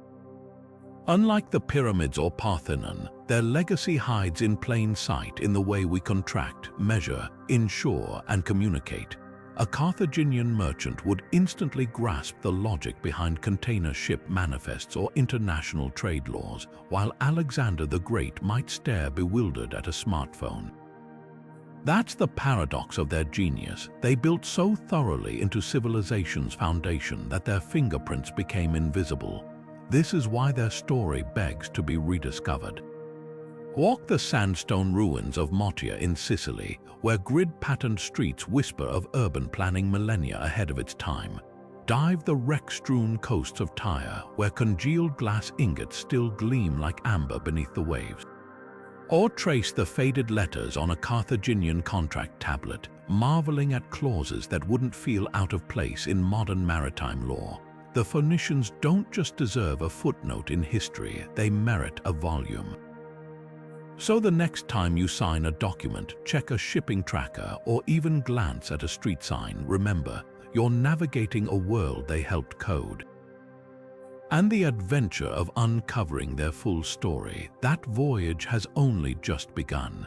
Unlike the pyramids or Parthenon, their legacy hides in plain sight in the way we contract, measure, insure, and communicate. A Carthaginian merchant would instantly grasp the logic behind container ship manifests or international trade laws, while Alexander the Great might stare bewildered at a smartphone. That's the paradox of their genius. They built so thoroughly into civilization's foundation that their fingerprints became invisible. This is why their story begs to be rediscovered. Walk the sandstone ruins of Motia in Sicily, where grid-patterned streets whisper of urban planning millennia ahead of its time. Dive the wreck-strewn coasts of Tyre, where congealed glass ingots still gleam like amber beneath the waves. Or trace the faded letters on a Carthaginian contract tablet, marveling at clauses that wouldn't feel out of place in modern maritime law. The Phoenicians don't just deserve a footnote in history, they merit a volume. So the next time you sign a document, check a shipping tracker, or even glance at a street sign, remember, you're navigating a world they helped code. And the adventure of uncovering their full story, that voyage has only just begun.